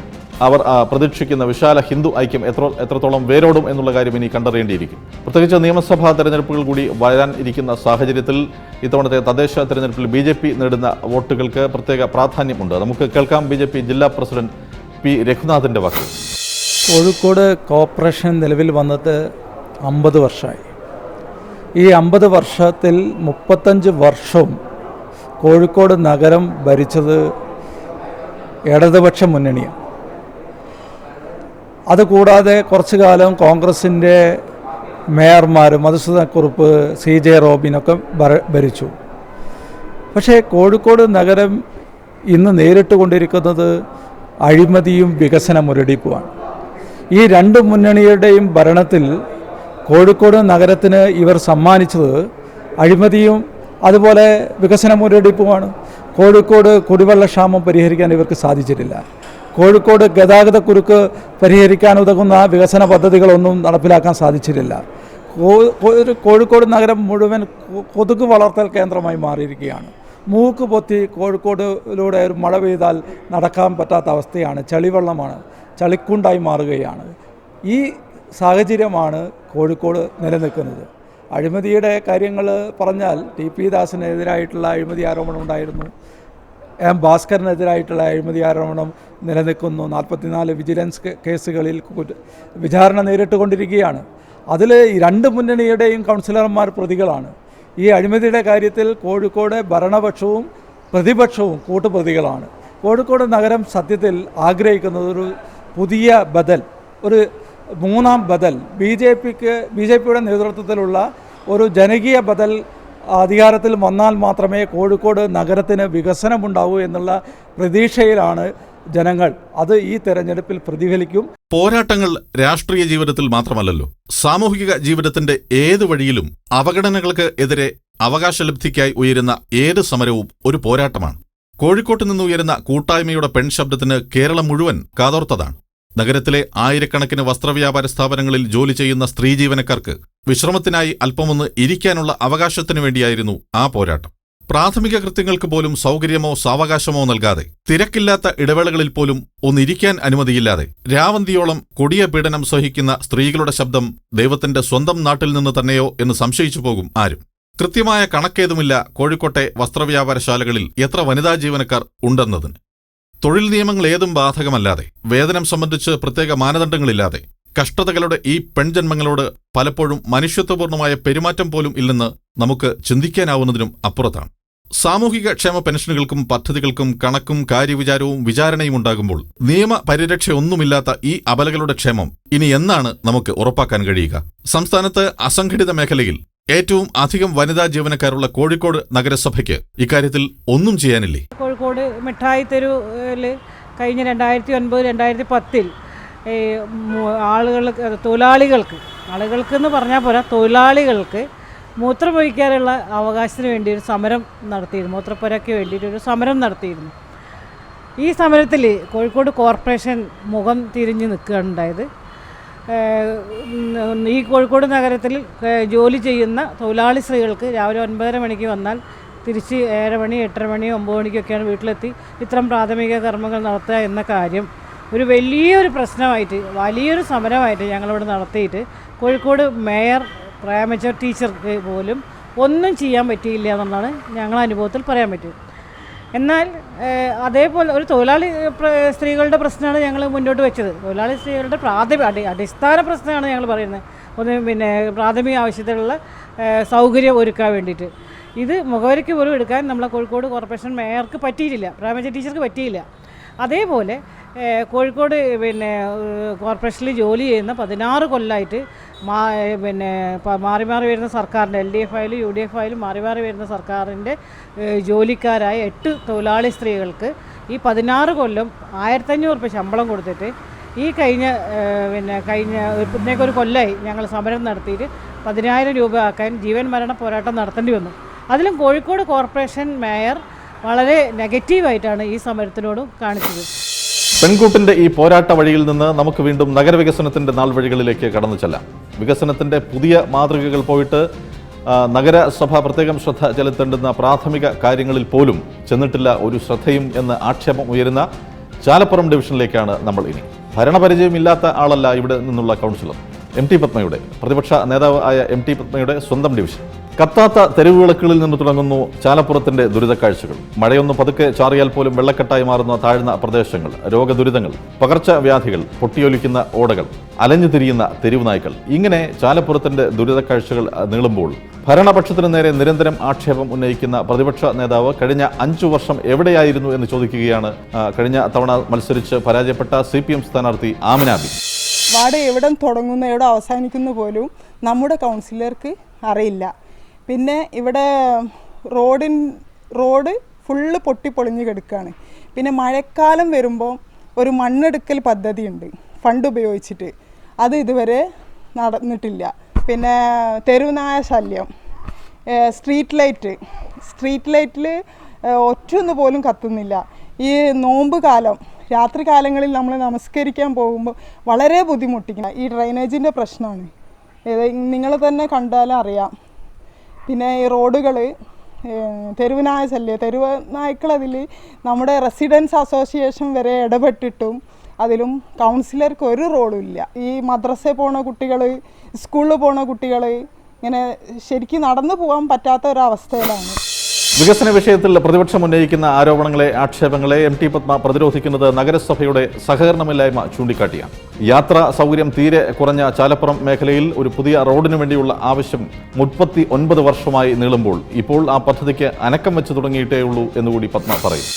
അവർ പ്രതീക്ഷിക്കുന്ന വിശാല ഹിന്ദു ഐക്യം എത്രത്തോളം വേരോടും എന്നുള്ള കാര്യം ഇനി കണ്ടറിയേണ്ടിയിരിക്കും. പ്രത്യേകിച്ച് നിയമസഭാ തെരഞ്ഞെടുപ്പുകൾ കൂടി വരാൻ ഇരിക്കുന്ന സാഹചര്യത്തിൽ ഇത്തവണത്തെ തദ്ദേശ തെരഞ്ഞെടുപ്പിൽ BJP നേടുന്ന വോട്ടുകൾക്ക് പ്രത്യേക പ്രാധാന്യമുണ്ട്. നമുക്ക് കേൾക്കാം BJP ജില്ലാ പ്രസിഡന്റ് P. രഘുനാഥിൻ്റെ വാക്ക്. കോഴിക്കോട് കോർപ്പറേഷൻ നിലവിൽ വന്നത് 50 വർഷമായി. ഈ 50 വർഷത്തിൽ 35 വർഷവും കോഴിക്കോട് നഗരം ഭരിച്ചത് ഇടതുപക്ഷ മുന്നണിയാണ്. അതുകൂടാതെ കുറച്ചു കാലം കോൺഗ്രസിൻ്റെ മേയർമാരും മധുസൂദനക്കുറുപ്പ്, CJ റോബിനൊക്കെ ഭരിച്ചു. പക്ഷേ കോഴിക്കോട് നഗരം ഇന്ന് നേരിട്ട് കൊണ്ടിരിക്കുന്നത് അഴിമതിയും വികസന മുരടിപ്പുമാണ്. ഈ രണ്ട് മുന്നണിയുടെയും ഭരണത്തിൽ കോഴിക്കോട് നഗരത്തിന് ഇവർ സമ്മാനിച്ചത് അഴിമതിയും അതുപോലെ വികസന മുരടിപ്പുമാണ്. കോഴിക്കോട് കുടിവെള്ളക്ഷാമം പരിഹരിക്കാൻ ഇവർക്ക് സാധിച്ചിട്ടില്ല. കോഴിക്കോട് ഗതാഗതക്കുരുക്ക് പരിഹരിക്കാൻ ഉതകുന്ന വികസന പദ്ധതികളൊന്നും നടപ്പിലാക്കാൻ സാധിച്ചിട്ടില്ല. കോഴിക്കോട് നഗരം മുഴുവൻ കൊതുക് വളർത്തൽ കേന്ദ്രമായി മാറിയിരിക്കുകയാണ്. മൂക്ക് പൊത്തി കോഴിക്കോടിലൂടെ ഒരു മഴ പെയ്താൽ നടക്കാൻ പറ്റാത്ത അവസ്ഥയാണ്. ചളിവെള്ളമാണ്, ചളിക്കുണ്ടായി മാറുകയാണ്. ഈ സാഹചര്യമാണ് കോഴിക്കോട് നിലനിൽക്കുന്നത്. അഴിമതിയുടെ കാര്യങ്ങൾ പറഞ്ഞാൽ TP ദാസിനെതിരായിട്ടുള്ള അഴിമതി ആരോപണം ഉണ്ടായിരുന്നു. M. ഭാസ്കറിനെതിരായിട്ടുള്ള അഴിമതി ആരോപണം നിലനിൽക്കുന്നു. 44 വിജിലൻസ് കേസുകളിൽ വിചാരണ നേരിട്ടുകൊണ്ടിരിക്കുകയാണ്. അതിൽ ഈ രണ്ട് മുന്നണിയുടെയും കൗൺസിലർമാർ പ്രതികളാണ്. ഈ അഴിമതിയുടെ കാര്യത്തിൽ കോഴിക്കോട് ഭരണപക്ഷവും പ്രതിപക്ഷവും കൂട്ടുപ്രതികളാണ്. കോഴിക്കോട് നഗരം സത്യത്തിൽ ആഗ്രഹിക്കുന്നത് ഒരു പുതിയ ബദൽ, ഒരു മൂന്നാം ബദൽ, BJPയുടെ നേതൃത്വത്തിലുള്ള ഒരു ജനകീയ ബദൽ അധികാരത്തിൽ വന്നാൽ മാത്രമേ കോഴിക്കോട് നഗരത്തിന് വികസനമുണ്ടാവൂ എന്നുള്ള പ്രതീക്ഷയിലാണ് ജനങ്ങൾ. അത് ഈ തെരഞ്ഞെടുപ്പിൽ പ്രതിഫലിക്കും. പോരാട്ടങ്ങൾ രാഷ്ട്രീയ ജീവിതത്തിൽ മാത്രമല്ലല്ലോ, സാമൂഹിക ജീവിതത്തിന്റെ ഏത് വഴിയിലും അവഗണനകൾക്ക് എതിരെ അവകാശലബ്ധിക്കായി ഉയരുന്ന ഏത് സമരവും ഒരു പോരാട്ടമാണ്. കോഴിക്കോട്ട് നിന്ന് ഉയരുന്ന കൂട്ടായ്മയുടെ പെൺശബ്ദത്തിന് കേരളം മുഴുവൻ കാതോർത്തതാണ്. നഗരത്തിലെ ആയിരക്കണക്കിന് വസ്ത്രവ്യാപാര സ്ഥാപനങ്ങളിൽ ജോലി ചെയ്യുന്ന സ്ത്രീ ജീവനക്കാർക്ക് വിശ്രമത്തിനായി അല്പമൊന്ന് ഇരിക്കാനുള്ള അവകാശത്തിനു വേണ്ടിയായിരുന്നു ആ പോരാട്ടം. പ്രാഥമിക കൃത്യങ്ങൾക്ക് പോലും സൗകര്യമോ സാവകാശമോ നൽകാതെ, തിരക്കില്ലാത്ത ഇടവേളകളിൽ പോലും ഒന്നിരിക്കാൻ അനുമതിയില്ലാതെ രാവന്തിയോളം കൊടിയ പീഡനം സഹിക്കുന്ന സ്ത്രീകളുടെ ശബ്ദം ദൈവത്തിന്റെ സ്വന്തം നാട്ടിൽ നിന്ന് തന്നെയോ എന്ന് സംശയിച്ചു പോകും ആരും. കൃത്യമായ കണക്കേതുമില്ല കോഴിക്കോട്ടെ വസ്ത്രവ്യാപാരശാലകളിൽ എത്ര വനിതാ ജീവനക്കാർ ഉണ്ടെന്നതിന്. തൊഴിൽ നിയമങ്ങൾ ഏതും ബാധകമല്ലാതെ, വേതനം സംബന്ധിച്ച് പ്രത്യേക മാനദണ്ഡങ്ങളില്ലാതെ കഷ്ടതകളുടെ ഈ പെൺജന്മങ്ങളോട് പലപ്പോഴും മനുഷ്യത്വപൂർണമായ പെരുമാറ്റം പോലും ഇല്ലെന്ന് നമുക്ക് ചിന്തിക്കാനാവുന്നതിനും അപ്പുറത്താണ്. സാമൂഹിക ക്ഷേമ പെൻഷനുകൾക്കും പദ്ധതികൾക്കും കണക്കും കാര്യവിചാരവും വിചാരണയും ഉണ്ടാകുമ്പോൾ നിയമപരിരക്ഷയൊന്നുമില്ലാത്ത ഈ അബലകളുടെ ക്ഷേമം ഇനി എന്നാണ് നമുക്ക് ഉറപ്പാക്കാൻ കഴിയുക? സംസ്ഥാനത്ത് അസംഘടിത മേഖലയിൽ ഏറ്റവും അധികം വനിതാ ജീവനക്കാരുള്ള കോഴിക്കോട് നഗരസഭയ്ക്ക് ഇക്കാര്യത്തിൽ ഒന്നും ചെയ്യാനില്ലേ? കോഴിക്കോട് മിഠായി തെരുവിൽ കഴിഞ്ഞ 2009-2010 ആളുകൾക്കെന്ന് പറഞ്ഞാൽ പോരാ, തൊഴിലാളികൾക്ക് മൂത്രമൊഴിക്കാനുള്ള അവകാശത്തിന് വേണ്ടി ഒരു സമരം നടത്തിയിരുന്നു. മൂത്രപ്പുരയ്ക്ക് വേണ്ടിയിട്ടൊരു സമരം നടത്തിയിരുന്നു. ഈ സമരത്തിൽ കോഴിക്കോട് കോർപ്പറേഷൻ മുഖം തിരിഞ്ഞ് നിൽക്കുകയുണ്ടായത്. ഈ കോഴിക്കോട് നഗരത്തിൽ ജോലി ചെയ്യുന്ന തൊഴിലാളി സ്ത്രീകൾക്ക് രാവിലെ 9:30 മണിക്ക് വന്നാൽ തിരിച്ച് 7 മണി 8:30 മണി 9 മണിക്കൊക്കെയാണ് വീട്ടിലെത്തി ഇത്തരം പ്രാഥമിക കർമ്മങ്ങൾ നടത്തുക എന്ന കാര്യം ഒരു വലിയൊരു പ്രശ്നമായിട്ട്, വലിയൊരു സമരമായിട്ട് ഞങ്ങളിവിടെ നടത്തിയിട്ട് കോഴിക്കോട് മേയർ പ്രേമചന്ദ് ടീച്ചർക്ക് പോലും ഒന്നും ചെയ്യാൻ പറ്റിയില്ല എന്നുള്ളതാണ് ഞങ്ങളുടെ അനുഭവത്തിൽ പറയാൻ പറ്റും. എന്നാൽ അതേപോലെ ഒരു തൊഴിലാളി സ്ത്രീകളുടെ പ്രശ്നമാണ് ഞങ്ങൾ മുന്നോട്ട് വെച്ചത്. തൊഴിലാളി സ്ത്രീകളുടെ അടിസ്ഥാന പ്രശ്നമാണ് ഞങ്ങൾ പറയുന്നത്. ഒന്ന് പ്രാഥമിക ആവശ്യത്തിലുള്ള സൗകര്യം ഒരുക്കാൻ വേണ്ടിയിട്ട്. ഇത് മുഖവരിക്ക് പോലും എടുക്കാൻ നമ്മളെ കോഴിക്കോട് കോർപ്പറേഷൻ മേയർക്ക് പറ്റിയിട്ടില്ല, പ്രേമചന്ദ്രൻ ടീച്ചർക്ക് പറ്റിയില്ല. അതേപോലെ കോഴിക്കോട് കോർപ്പറേഷനിൽ ജോലി ചെയ്യുന്ന 16 കൊല്ലമായിട്ട് മാറി മാറി വരുന്ന സർക്കാരിൻ്റെ LDF ആയാലും UDF ആയാലും മാറി മാറി വരുന്ന സർക്കാരിൻ്റെ ജോലിക്കാരായ 8 തൊഴിലാളി സ്ത്രീകൾക്ക് ഈ 16 കൊല്ലം 1500 രൂപ ശമ്പളം കൊടുത്തിട്ട് ഈ കഴിഞ്ഞ ഒരു കൊല്ലമായി ഞങ്ങൾ സമരം നടത്തിയിട്ട് 10,000 രൂപ ആക്കാൻ ജീവൻ മരണ പോരാട്ടം നടത്തേണ്ടി വന്നു. അതിലും കോഴിക്കോട് കോർപ്പറേഷൻ മേയർ വളരെ നെഗറ്റീവായിട്ടാണ് ഈ സമരത്തിനോട് കാണിച്ചത്. പെൺകൂട്ടിൻ്റെ ഈ പോരാട്ട വഴിയിൽ നിന്ന് നമുക്ക് വീണ്ടും നഗരവികസനത്തിൻ്റെ നാൾ വഴികളിലേക്ക് കടന്നു ചെല്ലാം. വികസനത്തിൻ്റെ പുതിയ മാതൃകകൾ പോയിട്ട് നഗരസഭ പ്രത്യേകം ശ്രദ്ധ ചെലുത്തേണ്ടുന്ന പ്രാഥമിക കാര്യങ്ങളിൽ പോലും ചെന്നിട്ടില്ല ഒരു ശ്രദ്ധയും എന്ന ആക്ഷേപം ഉയരുന്ന ചാലപ്പുറം ഡിവിഷനിലേക്കാണ് നമ്മൾ ഇനി. ഭരണപരിചയമില്ലാത്ത ആളല്ല ഇവിടെ നിന്നുള്ള കൗൺസിലർ. MT പത്മയുടെ, പ്രതിപക്ഷ നേതാവ് ആയ MT പത്മയുടെ സ്വന്തം ഡിവിഷൻ. കത്താത്ത തെരുവുവിളക്കുകളിൽ നിന്ന് തുടങ്ങുന്നു ചാലപ്പുറത്തിന്റെ ദുരിതക്കാഴ്ചകൾ. മഴയൊന്ന് പതുക്കെ ചാറിയാൽ പോലും വെള്ളക്കെട്ടായി മാറുന്ന താഴ്ന്ന പ്രദേശങ്ങൾ, രോഗദുരിതങ്ങൾ, പകർച്ചവ്യാധികൾ, പൊട്ടിയൊലിക്കുന്ന ഓടകൾ, അലഞ്ഞു തിരിയുന്ന തെരുവ് നായ്ക്കൾ. ഇങ്ങനെ ചാലപ്പുറത്തിന്റെ ദുരിതക്കാഴ്ചകൾ നീളുമ്പോൾ ഭരണപക്ഷത്തിന് നേരെ നിരന്തരം ആക്ഷേപം ഉന്നയിക്കുന്ന പ്രതിപക്ഷ നേതാവ് കഴിഞ്ഞ 5 വർഷം എവിടെയായിരുന്നു എന്ന് ചോദിക്കുകയാണ് കഴിഞ്ഞ തവണ മത്സരിച്ച് പരാജയപ്പെട്ട CPM സ്ഥാനാർത്ഥി ആമിന ബി. വാർഡ് എവിടെ തുടങ്ങുന്ന എവിടെ അവസാനിക്കുന്ന പോലും നമ്മുടെ കൗൺസിലർക്ക് അറിയില്ല. പിന്നെ ഇവിടെ റോഡ് ഫുള്ള് പൊട്ടിപ്പൊളിഞ്ഞ് കിടക്കുകയാണ്. പിന്നെ മഴക്കാലം വരുമ്പോൾ ഒരു മണ്ണെടുക്കൽ പദ്ധതിയുണ്ട് ഫണ്ട് ഉപയോഗിച്ചിട്ട്, അത് ഇതുവരെ നടന്നിട്ടില്ല. പിന്നെ തെരുവുനായ ശല്യം, സ്ട്രീറ്റ് ലൈറ്റിൽ ഒറ്റൊന്നു പോലും കത്തുന്നില്ല. ഈ നോമ്പ് കാലം രാത്രി കാലങ്ങളിൽ നമ്മൾ നമസ്കരിക്കാൻ പോകുമ്പോൾ വളരെ ബുദ്ധിമുട്ടിക്കണം. ഈ ഡ്രൈനേജിൻ്റെ പ്രശ്നമാണ്, നിങ്ങൾ തന്നെ കണ്ടാലും അറിയാം. പിന്നെ ഈ റോഡുകൾ, തെരുവുനായ ശല്യം, തെരുവ് നായ്ക്കളതിൽ നമ്മുടെ റെസിഡൻസ് അസോസിയേഷൻ വരെ ഇടപെട്ടിട്ടും അതിലും കൗൺസിലർക്ക് ഒരു റോളും ഇല്ല. ഈ മദ്രസയിൽ പോണ കുട്ടികൾ, സ്കൂളിൽ പോണ കുട്ടികൾ ഇങ്ങനെ ശരിക്കും നടന്നു പോകാൻ പറ്റാത്ത ഒരവസ്ഥയിലാണ്. വികസന വിഷയത്തിൽ പ്രതിപക്ഷം ഉന്നയിക്കുന്ന ആരോപണങ്ങളെ, ആക്ഷേപങ്ങളെ MT പത്മ പ്രതിരോധിക്കുന്നത് നഗരസഭയുടെ സഹകരണമില്ലായ്മ ചൂണ്ടിക്കാട്ടിയാണ്. യാത്രാ സൗകര്യം തീരെ കുറഞ്ഞ ചാലപ്പുറം മേഖലയിൽ ഒരു പുതിയ റോഡിനു വേണ്ടിയുള്ള ആവശ്യം 39 വർഷമായി നീളുമ്പോൾ ഇപ്പോൾ ആ പദ്ധതിക്ക് അനക്കം വെച്ച് തുടങ്ങിയിട്ടേ ഉള്ളൂ എന്നുകൂടി പത്മ പറയും.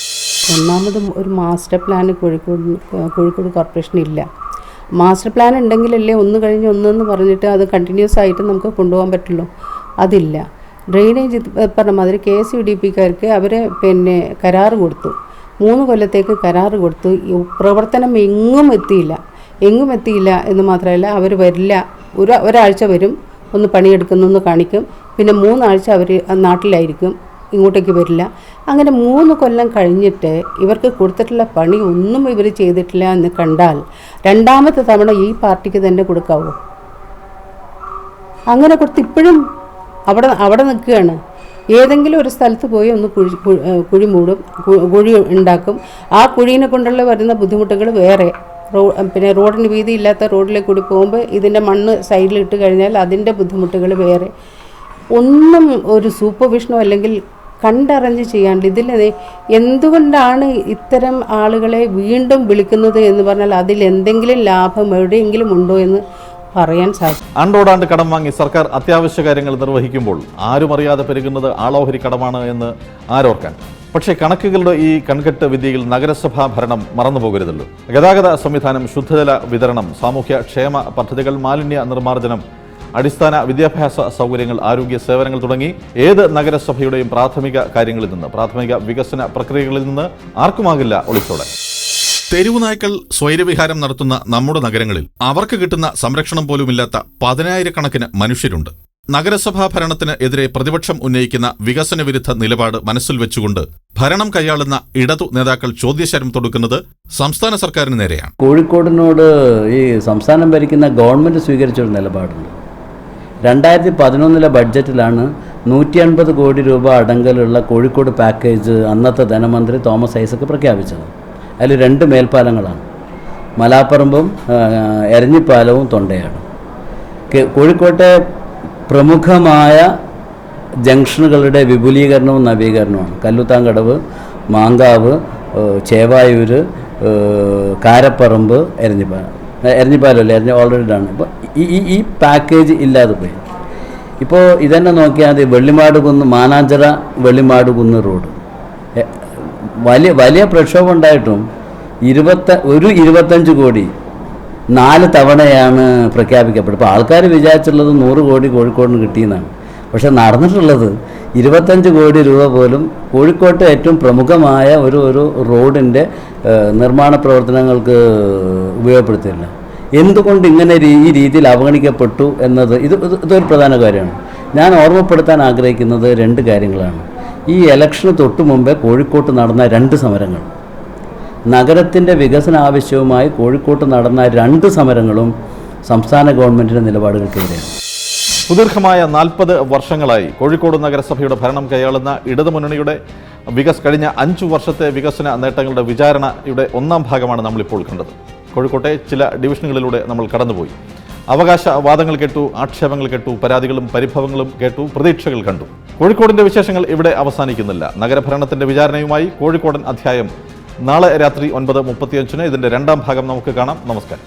ഒന്നാമതും ഒരു മാസ്റ്റർ പ്ലാൻ കോഴിക്കോട് കോർപ്പറേഷൻ ഇല്ല. മാസ്റ്റർ പ്ലാൻ ഉണ്ടെങ്കിലല്ലേ ഒന്ന് കഴിഞ്ഞ് ഒന്നെന്ന് പറഞ്ഞിട്ട് അത് കണ്ടിന്യൂസ് ആയിട്ട് നമുക്ക് കൊണ്ടുപോകാൻ പറ്റുള്ളൂ. അതില്ല. ഡ്രെയിനേജ് പറഞ്ഞ മാതിരി KSUDPക്കാർക്ക് അവർ കരാറ് കൊടുത്തു, 3 കൊല്ലത്തേക്ക് കരാറ് കൊടുത്തു. പ്രവർത്തനം എങ്ങും എത്തിയില്ല എന്ന് മാത്രമല്ല അവർ വരില്ല. ഒരാഴ്ച വരും, ഒന്ന് പണിയെടുക്കുന്നു കാണിക്കും, പിന്നെ 3 ആഴ്ച അവർ നാട്ടിലായിരിക്കും, ഇങ്ങോട്ടേക്ക് വരില്ല. അങ്ങനെ 3 കൊല്ലം കഴിഞ്ഞിട്ട് ഇവർക്ക് കൊടുത്തിട്ടുള്ള പണി ഒന്നും ഇവർ ചെയ്തിട്ടില്ല എന്ന് കണ്ടാൽ രണ്ടാമത്തെ തവണ ഈ പാർട്ടിക്ക് തന്നെ കൊടുക്കാവോ? അങ്ങനെ കൊടുത്ത് ഇപ്പോഴും അവിടെ നിൽക്കുകയാണ്. ഏതെങ്കിലും ഒരു സ്ഥലത്ത് പോയി ഒന്ന് കുഴി മൂടും, കുഴി ഉണ്ടാക്കും. ആ കുഴീനെ കൊണ്ടുള്ള വരുന്ന ബുദ്ധിമുട്ടുകൾ വേറെ. പിന്നെ റോഡിന് വീതിയില്ലാത്ത റോഡിലേക്ക് കൂടി പോകുമ്പോൾ ഇതിൻ്റെ മണ്ണ് സൈഡിലിട്ട് കഴിഞ്ഞാൽ അതിൻ്റെ ബുദ്ധിമുട്ടുകൾ വേറെ. ഒന്നും ഒരു സൂപ്പർവിഷനോ അല്ലെങ്കിൽ കണ്ടറിഞ്ഞ് ചെയ്യാണ്ട് ഇതിൽ എന്തുകൊണ്ടാണ് ഇത്തരം ആളുകളെ വീണ്ടും വിളിക്കുന്നത് എന്ന് പറഞ്ഞാൽ അതിൽ എന്തെങ്കിലും ലാഭം എവിടെയെങ്കിലും ഉണ്ടോ എന്ന് പറയാൻ സാധിക്കും. ആണ്ടോടാണ്ട് കടം വാങ്ങി സർക്കാർ അത്യാവശ്യ കാര്യങ്ങൾ നിർവഹിക്കുമ്പോൾ ആരും അറിയാതെ പെരുകുന്നത് ആളോഹരി കടമാണ് എന്ന് ആരോർക്കാൻ. പക്ഷേ കണക്കുകളുടെ ഈ കൺകെട്ട് വിദ്യയിൽ നഗരസഭാ ഭരണം മറന്നുപോകരുതല്ലോ. ഗതാഗത സംവിധാനം, ശുദ്ധജല വിതരണം, സാമൂഹ്യ ക്ഷേമ പദ്ധതികൾ, മാലിന്യ നിർമ്മാർജ്ജനം, അടിസ്ഥാന വിദ്യാഭ്യാസ സൗകര്യങ്ങൾ, ആരോഗ്യ സേവനങ്ങൾ തുടങ്ങി ഏത് നഗരസഭയുടെയും പ്രാഥമിക കാര്യങ്ങളിൽ നിന്ന്, പ്രാഥമിക വികസന പ്രക്രിയകളിൽ നിന്ന് ആർക്കുമാകില്ല ഒളിച്ചോടാൻ. തെരുവുനായ്ക്കൾ സ്വൈരവിഹാരം നടത്തുന്ന നമ്മുടെ നഗരങ്ങളിൽ അവർക്ക് കിട്ടുന്ന സംരക്ഷണം പോലുമില്ലാത്ത 10,000-കണക്കിന് മനുഷ്യരുണ്ട്. നഗരസഭാ ഭരണത്തിന് എതിരെ പ്രതിപക്ഷം ഉന്നയിക്കുന്ന വികസന വിരുദ്ധ നിലപാട് മനസ്സിൽ വെച്ചുകൊണ്ട് ഭരണം കൈയാളുന്ന ഇടതു നേതാക്കൾ ചോദ്യശരം തൊടുക്കുന്നത് സംസ്ഥാന സർക്കാരിന് നേരെയാണ്. കോഴിക്കോടിനോട് ഈ സംസ്ഥാനം ഭരിക്കുന്ന ഗവൺമെൻറ് സ്വീകരിച്ചൊരു നിലപാടുണ്ട്. 2011 ബഡ്ജറ്റിലാണ് 150 കോടി രൂപ അടങ്കലുള്ള കോഴിക്കോട് പാക്കേജ് അന്നത്തെ ധനമന്ത്രി തോമസ് ഐസക് പ്രഖ്യാപിച്ചത്. അതിൽ 2 മേൽപ്പാലങ്ങളാണ്, മലാപ്പറമ്പും എരഞ്ഞിപ്പാലവും തൊണ്ടയാണ്. കോഴിക്കോട്ടെ പ്രമുഖമായ ജംഗ്ഷനുകളുടെ വിപുലീകരണവും നവീകരണവുമാണ്. കല്ലുത്താങ്കടവ്, മാങ്കാവ്, ചേവായൂർ, കാരപ്പറമ്പ്, എരഞ്ഞിപ്പാലല്ലേ, ഓൾറെഡി ആണ്. ഇപ്പോൾ ഈ പാക്കേജ് ഇല്ലാതെ പോയി. ഇപ്പോൾ ഇതന്നെ നോക്കിയാൽ വെള്ളിമാട് കുന്ന്, മാനാഞ്ചിറ വെള്ളിമാട് കുന്ന് റോഡ് വലിയ പ്രക്ഷോഭം ഉണ്ടായിട്ടും 25 കോടി 4 തവണയാണ് പ്രഖ്യാപിക്കപ്പെട്ടത്. ഇപ്പോൾ ആൾക്കാർ വിചാരിച്ചുള്ളത് 100 കോടി കോഴിക്കോടിന് കിട്ടിയെന്നാണ്. പക്ഷെ നടന്നിട്ടുള്ളത് 25 കോടി രൂപ പോലും കോഴിക്കോട്ടെ ഏറ്റവും പ്രമുഖമായ ഒരു റോഡിൻ്റെ നിർമ്മാണ പ്രവർത്തനങ്ങൾക്ക് ഉപയോഗപ്പെടുത്തിയില്ല. എന്തുകൊണ്ട് ഇങ്ങനെ ഈ രീതിയിൽ അവഗണിക്കപ്പെട്ടു എന്നത് ഇതൊരു പ്രധാന കാര്യമാണ്. ഞാൻ ഓർമ്മപ്പെടുത്താൻ ആഗ്രഹിക്കുന്നത് 2 കാര്യങ്ങളാണ്. ഈ ഇലക്ഷന് തൊട്ട് മുമ്പേ കോഴിക്കോട്ട് നടന്ന 2 സമരങ്ങൾ, നഗരത്തിൻ്റെ വികസന ആവശ്യവുമായി കോഴിക്കോട്ട് നടന്ന 2 സമരങ്ങളും സംസ്ഥാന ഗവൺമെൻറ്റിൻ്റെ നിലപാടുകൾക്കെതിരെയാണ്. സുദീർഘമായ 40 വർഷങ്ങളായി കോഴിക്കോട് നഗരസഭയുടെ ഭരണം കൈയാളുന്ന ഇടതുമുന്നണിയുടെ കഴിഞ്ഞ 5 വർഷത്തെ വികസന നേട്ടങ്ങളുടെ വിചാരണയുടെ 1-ാം ഭാഗമാണ് നമ്മളിപ്പോൾ കണ്ടത്. കോഴിക്കോട്ടെ ചില ഡിവിഷനുകളിലൂടെ നമ്മൾ കടന്നുപോയി. അവകാശവാദങ്ങൾ കേട്ടു, ആക്ഷേപങ്ങൾ കേട്ടു, പരാതികളും പരിഭവങ്ങളും കേട്ടു, പ്രതീക്ഷകൾ കണ്ടു. കോഴിക്കോടിൻ്റെ വിശേഷങ്ങൾ ഇവിടെ അവസാനിക്കുന്നില്ല. നഗരഭരണത്തിൻ്റെ വിചാരണയുമായി കോഴിക്കോടൻ അധ്യായം നാളെ രാത്രി 9:35 ഇതിൻ്റെ 2-ാം ഭാഗം നമുക്ക് കാണാം. നമസ്കാരം.